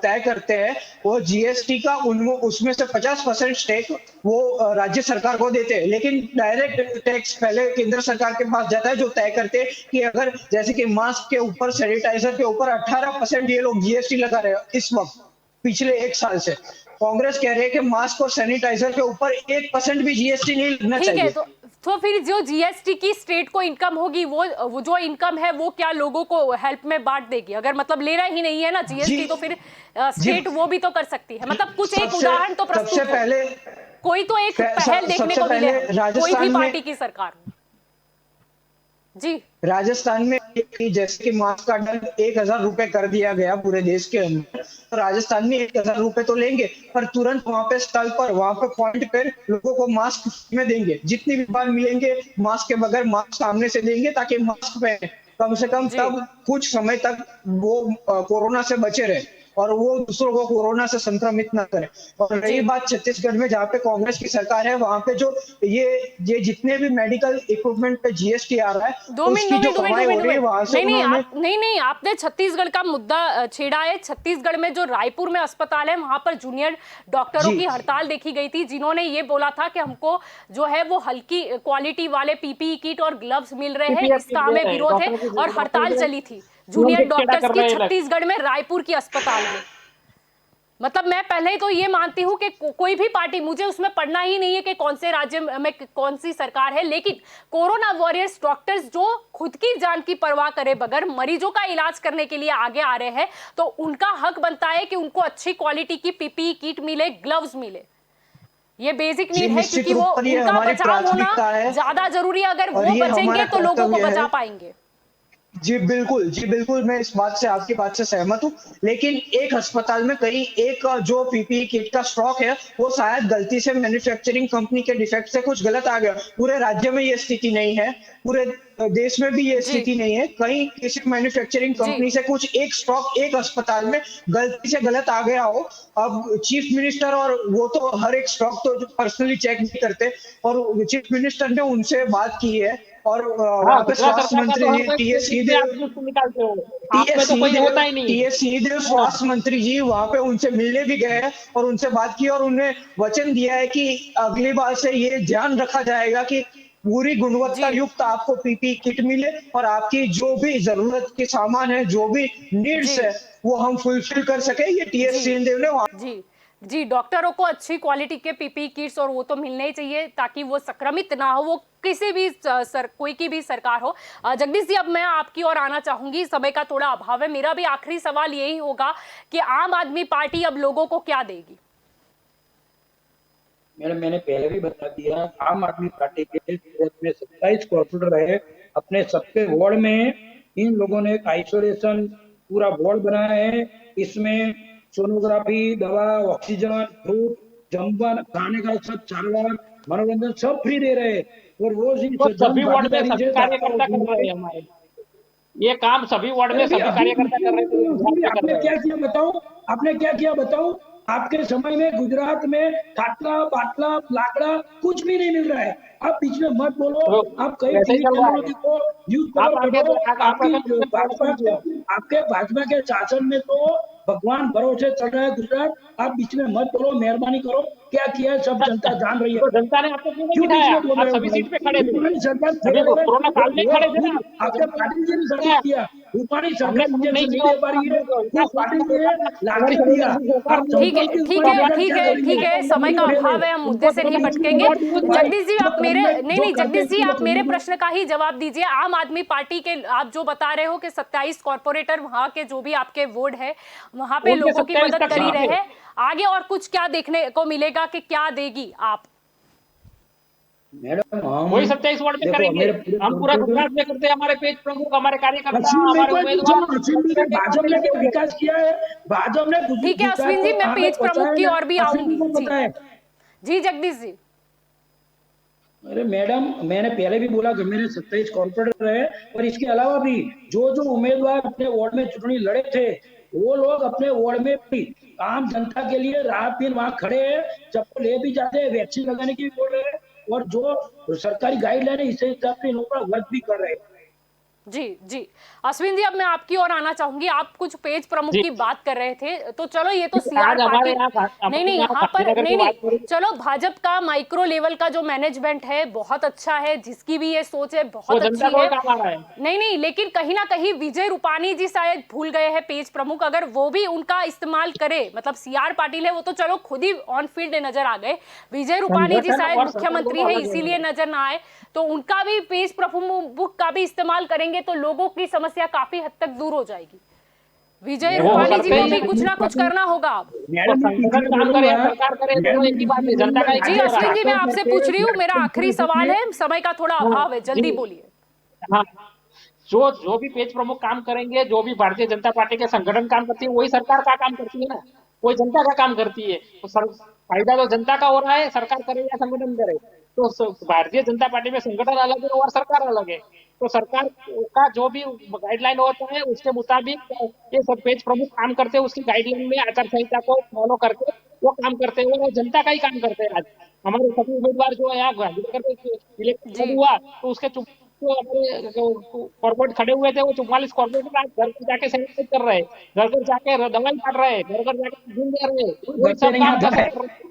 तय करते हैं। वो जीएसटी का उसमें से 50% स्टेक वो राज्य सरकार को देते हैं, लेकिन डायरेक्ट टैक्स पहले केंद्र सरकार के पास जाता है, जो तय करते हैं कि अगर जैसे कि मास्क के ऊपर, सैनिटाइजर के ऊपर 18% ये लोग जीएसटी लगा रहे हैं इस वक्त, पिछले 1 साल से। कांग्रेस कह रही है कि मास्क और सैनिटाइजर के ऊपर 1% भी जीएसटी नहीं लगना ठीक है, चाहिए। तो फिर जो जीएसटी की स्टेट को इनकम होगी, वो जो इनकम है वो क्या लोगों को हेल्प में बांट देगी? अगर मतलब लेना ही नहीं है ना जीएसटी, जी तो फिर जी, स्टेट वो भी तो कर सकती है। मतलब कुछ एक सबसे उदाहरण तो सबसे प्रस्तुत करो, पहले कोई तो एक पहल देखने सबसे को मिले पहले हमें, कोई भी राजस्थान में पार्टी की सरकार हो। जी राजस्थान में जैसे कि मास्क का दंड 1,000 रुपए कर दिया गया पूरे देश के अंदर, तो राजस्थान में 1,000 रुपए तो लेंगे, पर तुरंत वहां पे स्थल पर, वहां पे पॉइंट पे लोगों को मास्क में देंगे। जितनी भी बार मिलेंगे मास्क के बगैर मास्क सामने से देंगे, ताकि मास्क पहने, कम से कम जी तब कुछ समय तक वो कोरोना से बचे रहे और वो दूसरों को कोरोना से संक्रमित ना करे। और रही जी, बात छत्तीसगढ़ में, जहाँ पे कांग्रेस की सरकार है, वहां पे जो ये जितने भी मेडिकल इक्विपमेंट पे जीएसटी आ रहा है, दो मिनट उसकी दो जो मिनट दो मिनट कमाई दो हो मिनट दो रही है मिनट वहां से नहीं नहीं, उन्होंने। आप नहीं नहीं, आपने छत्तीसगढ़ का मुद्दा छेड़ा है। छत्तीसगढ़ में जो रायपुर में अस्पताल है, वहां पर जूनियर डॉक्टरों जी की हड़ताल देखी गई थी, जिन्होंने ये बोला था कि हमको जो है वो हल्की क्वालिटी वाले पीपीई किट और ग्लव्स मिल रहे हैं, पीपीएफ इसका दे हमें रहे हैं विरोध है। डॉक्टर की, और डॉक्टर हड़ताल के चली थी नियम जूनियर से छेड़ा डॉक्टर्स कर की रहे हैं अलग। छत्तीसगढ़ में, रायपुर की अस्पताल में। मतलब मैं पहले तो ये मानती हूं कि कोई भी पार्टी, मुझे उसमें पढ़ना ही नहीं है कि कौन से राज्य में कौन सी सरकार है, लेकिन कोरोना वॉरियर्स डॉक्टर्स जो खुद की जान की परवाह करे बगैर मरीजों का इलाज करने के लिए आगे आ रहे हैं, तो उनका हक बनता है कि उनको अच्छी क्वालिटी की पीपीई किट मिले, ग्लव्स मिले। ये बेसिक जी, नीड है, निश्चित क्योंकि रूप वो पर ये उनका हमारी बचाव होना प्राथमिकता है ज्यादा जरूरी है। अगर और वो ये बचेंगे हमारा तो लोगों को कर्तव्य बचा है। पाएंगे। जी बिल्कुल, मैं इस बात से, आपकी बात से सहमत हूँ। लेकिन एक अस्पताल में कहीं एक जो पीपीई किट का स्टॉक है, वो शायद गलती से मैन्युफैक्चरिंग कंपनी के डिफेक्ट से कुछ गलत आ गया। पूरे राज्य में ये स्थिति नहीं है, पूरे देश में भी ये जी स्थिति नहीं है। कहीं किसी मैन्युफैक्चरिंग जी कंपनी से कुछ एक स्टॉक एक अस्पताल में गलती से गलत आ गया हो। अब चीफ मिनिस्टर, और वो तो हर एक स्टॉक तो पर्सनली चेक नहीं करते, और चीफ मिनिस्टर ने उनसे बात की है, और हाँ, वहां पे गुजरात स्वास्थ्य सरकार का तो मंत्री हर जी कोई टीएस चीज में सिंहदेव, आप उसको निकालते हो, आप टीएस में तो कोई सिंहदेव होता ही नहीं टीएस सिंहदेव है ना। स्वास्थ्य मंत्री जी वहां पे उनसे मिलने भी गए हैं और उनसे बात की, और उन्हें वचन दिया है कि अगली बार से ये ध्यान रखा जाएगा कि पूरी गुणवत्ता जी युक्त आपको पीपी किट मिले, और आपकी जो भी जरूरत के सामान है, जो भी नीड्स जी है, वो हम फुलफिल कर सके। ये टीएस जी सिंहदेव ने वहां। जी जी, डॉक्टरों को अच्छी क्वालिटी के पीपी किट्स और वो तो मिलने ही चाहिए, ताकि वो संक्रमित ना हो, वो किसी भी कोई की भी सरकार हो। जगदीश जी, अब मैं आपकी ओर आना चाहूंगी, समय का थोड़ा अभाव है। मेरा भी आखिरी सवाल यही होगा कि आम आदमी पार्टी अब लोगों को क्या देगी? मैडम, मैंने पहले भी बता दिया, आम आदमी पार्टी के सूरत में 27 कॉर्पोरेटर है। अपने सबके वार्ड में इन लोगों ने एक आइसोलेशन पूरा वार्ड बनाया है। इसमें सोनोग्राफी, दवा, ऑक्सीजन, फ्रूट, जमवन, खाने का सब, चारवार, मनोरंजन सब फ्री दे रहे हैं। और रोज तो इस जन सभी वार्ड में भागीदारी सभी से दाता कार्यकर्ता कर रहे वसूल। हैं हमारे, ये काम सभी वार्ड अरे में भाई, सभी अभी कार्यकर्ता कर रहे हैं, पूरे गुजरात में कर आपने रहे हैं। क्या किया बताओ? आपने क्या किया बताओ? आपके समय में गुजरात में खाटला, बाटला, लाकड़ा कुछ भी नहीं मिल रहा है। आप बीच में मत बोलो। तो आप कई वैसे ही टीवी चल रहा चैनलों है। देखो, न्यूज आप पेपर आगे पढ़ो। आपका आपकी कंप्लेंट भाजपा प्रोडक्शन के किया। आपके भाजपा के शासन में तो भगवान भरोसे चल रहा है गुजरात। आप बीच में मत बोलो, मेहरबानी करो। क्या किया है सब जनता जान रही है। तो जनता ने आपको क्यों नहीं क्यों बीच बिठाया? में बोल आप रहे हो सभी भाई? सीट पे खड़े थे, रूपाणी सरकार थे अभी वो अगर कोरोना काल में वो खड़े थे ना खुद आप, तो आपके जनता ने पाटिल आपको जी ने नहीं साबित बिठाया। किया। रूपाणी हमने सरकार काम नहीं इंजेक्शन नहीं किया दे उसके पा बाद रही है, हमने वो विकास योजना पाटिल को जी ने करना, लाके हमारी दिया। कांग्रेस की सरकार आप ने ठीक उनको है संकल्प के ठीक ऊपर है जाकर ठीक क्या है करेंगे? ठीक है, समय का वो फेल है। अभाव है, हम मुद्दे उनको से नहीं दोनों भटकेंगे। वोट यूज भाई। जगदीश जी, जो आप मेरे, करने नहीं जो नहीं, करते जगदीश हैं जी, इसी को आप मेरे करने दो। प्रश्न का ही जवाब दीजिए। आम आदमी पार्टी के आप जो बता रहे हो कि 27 कॉर्पोरेटर, वहां के जो भी आपके वार्ड है, वहां पे उनके लोगों की 27 मदद तक कर ही सीट रहे थे। हैं। आगे और कुछ क्या देखने को मिलेगा कि क्या देगी आप? मैडम, हम वही 27 वार्ड में देखो, करेंगे। मेरे पूरे हम पूरा कॉर्पोरेटर गुजरात में करते हैं, हमारे पेज प्रमुख, हमारे कार्यकर्ता, अश्विन भाई हमारे को ही पूछो। उम्मीदवार अश्विन भाई, प्रेसिडेंट भाजपा ने मिलकर क्या करते हैं। विकास किया है? भाजपा ने ठीक है गुजरात अश्विन को जी, मैं कहाँ पे पेज फंसा प्रमुख है की ना, ओर भी अश्विन जी आऊंगी को जी। पता है। जी जगदीश जी। अरे मैडम, मैंने पहले भी बोला कि मेरे 27 कॉर्पोरेटर है, और इसके अलावा भी जो जो उम्मीदवार अपने वार्ड में चुनावी लड़े थे, वो लोग अपने वार्ड में भी आम जनता के लिए रात दिन वहां खड़े हैं। सबको ले भी जाते हैं, वैक्सीन लगाने की भी बोल रहे हैं, और जो सरकारी गाइडलाइन है इस हिसाब से इन लोगों का वर्क भी कर रहे हैं। जी जी। अश्विन जी, अब मैं आपकी ओर आना चाहूंगी। आप कुछ पेज प्रमुख की बात कर रहे थे, तो चलो ये तो सीआर आज हमारे पाटिल, यहाँ नहीं यहाँ पर गांधीनगर की बात करें, चलो भाजपा का माइक्रो लेवल का जो मैनेजमेंट है बहुत अच्छा है, जिसकी भी ये सोच है वो बहुत जनता अच्छी को ही है। काम आ रहा है। नहीं, लेकिन कहीं ना कहीं विजय रूपाणी जी शायद भूल गए हैं पेज प्रमुख, अगर वो भी उनका इस्तेमाल करे, मतलब सीआर पाटिल है वो तो चलो खुद ही ऑन फील्ड नजर आ गए, विजय रूपाणी जी संगठन शायद और सरकार मुख्यमंत्री दोनों है अलग इसीलिए है। नजर ना आए, तो उनका भी पेज प्रमुख का भी इस्तेमाल करेंगे तो लोगों की समस्या काफी हद तक दूर हो जाएगी। विजय मैडम, वो रूपाणी जी करते को ही भी है। कुछ ना कुछ करना होगा अब। वो मैडम मैं बीच संगठन में काम करे बोलूंगा। या सरकार करे, मैडम दोनों मैं एक ही बीच बात में है, जनता का बोलूंगा, ही जी काम हो रहा अश्विन है। जी, मैं खासतौर आपसे करके पूछ रही हूँ, मेरा झारखंड आखिरी पुलिस सवाल में है, समय का थोड़ा हाँ अभाव है, जी, जल्दी बोलिए। हाँ, जो जो भी पेज प्रमुख काम करेंगे, जो भी भारतीय जनता पार्टी के संगठन काम करती है, वही सरकार का काम करती है ना, वही जनता का काम करती है। तो फायदा तो जनता का हो रहा है, सरकार करे या संगठन करे। तो भारतीय जनता पार्टी में संगठन अलग है और सरकार अलग है। तो सरकार का जो भी गाइडलाइन होता है उसके मुताबिक ये सब पेज प्रमुख काम करते हैं, उसकी गाइडलाइन में आचार संहिता को फॉलो करके वो काम करते हैं और वो जनता का ही काम करते हैं। आज हमारे सभी उम्मीदवार जो है यहाँ गांधीनगर में जी इलेक्शन हुआ, तो उसके जो हमारे कॉर्पोरेट खड़े हुए थे, वो 44 कॉर्पोरेटर आज घर घर जाके सैनिटाइज कर रहे हैं, घर घर जाके दवाई बांट रहे हैं, घर घर जाके ढूंढ दे रहे हैं। घर वही पे सब नहीं काम आता कैसे है। कर रहे हैं?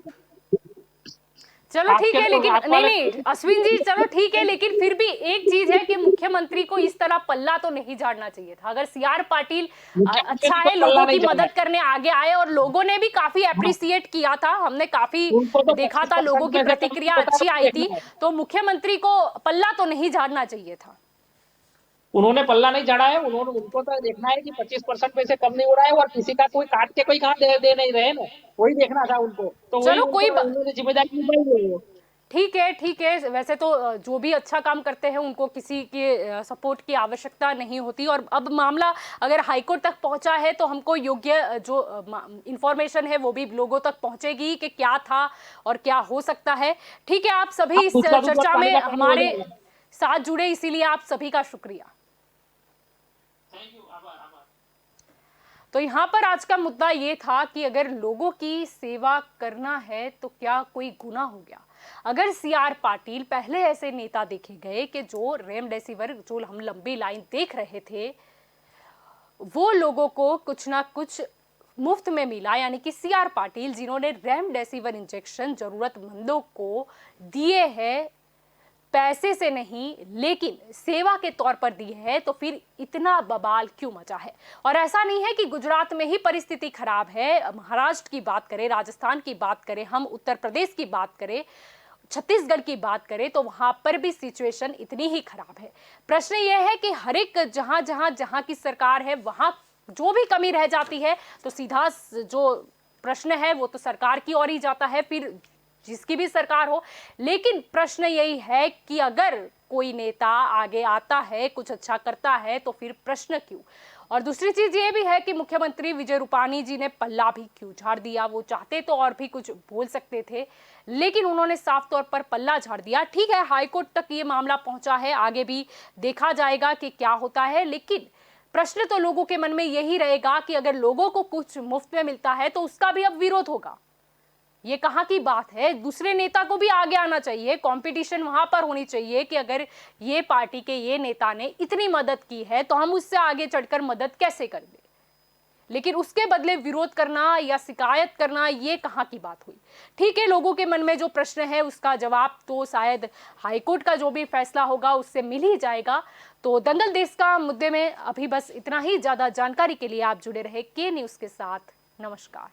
चलो ठीक आपके है, तो लेकिन आप नहीं वाले नहीं अश्विन जी, चलो ठीक है, लेकिन फिर भी एक चीज है कि मुख्यमंत्री को इस तरह पल्ला तो नहीं झाड़ना चाहिए था। अगर सीआर पाटिल अच्छा मुख्यमंत्री को है, पल्ला लोगों की नहीं जाना मदद है। करने आगे आए और लोगों ने भी काफी हाँ, अप्रिसिएट किया था, हमने काफी उनको तो देखा था, लोगों 25% की में से कम प्रतिक्रिया होता है अच्छी वो आई थी, देखना है। तो मुख्यमंत्री को पल्ला तो नहीं झाड़ना चाहिए था। उन्होंने पल्ला नहीं चढ़ा है, उन्होंने उनको तो देखना है कि 25% में से कम नहीं हो रहा है और किसी का कोई काट के कोई काम दे नहीं रहे ना, वही देखना था उनको। तो वही चलो कोई उनको उन्होंने जिम्मेदारी निभाई है वो। ठीक है, ठीक है, वैसे तो जो भी अच्छा काम करते हैं उनको किसी के सपोर्ट की आवश्यकता नहीं होती, और अब मामला अगर हाईकोर्ट तक पहुंचा है तो हमको योग्य जो इंफॉर्मेशन है वो भी लोगों तक पहुंचेगी कि क्या था और क्या हो सकता है। ठीक है, आप सभी इस उसका दूध और चर्चा पानी में का पानी हो हमारे जाएगा। साथ जुड़े, इसीलिए आप सभी का शुक्रिया। तो यहाँ पर आज का मुद्दा ये था कि अगर लोगों की सेवा करना है तो क्या कोई गुनाह हो गया? अगर सीआर पाटिल पहले ऐसे नेता देखे गए कि जो रेमडेसिविर, जो हम लंबी लाइन देख रहे थे, वो लोगों को कुछ ना कुछ मुफ्त में मिला, यानी कि सीआर पाटिल जिन्होंने रेमडेसिविर इंजेक्शन जरूरतमंदों को दिए हैं, पैसे से नहीं लेकिन सेवा के तौर पर दी है, तो फिर इतना बवाल क्यों मचा है? और ऐसा नहीं है कि गुजरात में ही परिस्थिति खराब है, महाराष्ट्र की बात करें, राजस्थान की बात करें, हम उत्तर प्रदेश की बात करें, छत्तीसगढ़ की बात करें, तो वहां पर भी सिचुएशन इतनी ही खराब है। प्रश्न यह है कि हर एक जहां जहां जहां की सरकार है वहां जो भी कमी रह जाती है तो सीधा जो प्रश्न है वो तो सरकार की ओर ही जाता है, फिर जिसकी भी सरकार हो। लेकिन प्रश्न यही है कि अगर कोई नेता आगे आता है, कुछ अच्छा करता है, तो फिर प्रश्न क्यों? और दूसरी चीज ये भी है कि मुख्यमंत्री विजय रूपाणी जी ने पल्ला भी क्यों झाड़ दिया? वो चाहते तो और भी कुछ बोल सकते थे, लेकिन उन्होंने साफ तौर पर पल्ला झाड़ दिया। ठीक है, हाईकोर्ट तक ये मामला पहुंचा है, आगे भी देखा जाएगा कि क्या होता है, लेकिन प्रश्न तो लोगों के मन में यही रहेगा कि अगर लोगों को कुछ मुफ्त में मिलता है तो उसका भी अब विरोध होगा। ये कहाँ की बात है? दूसरे नेता को भी आगे आना चाहिए, कंपटीशन वहां पर होनी चाहिए कि अगर ये पार्टी के ये नेता ने इतनी मदद की है तो हम उससे आगे चढ़कर मदद कैसे कर दें। लेकिन उसके बदले विरोध करना या शिकायत करना, ये कहाँ की बात हुई? ठीक है, लोगों के मन में जो प्रश्न है उसका जवाब तो शायद हाईकोर्ट का जो भी फैसला होगा उससे मिल ही जाएगा। तो दंगल देश का मुद्दे में अभी बस इतना ही। ज्यादा जानकारी के लिए आप जुड़े रहे के न्यूज के साथ। नमस्कार।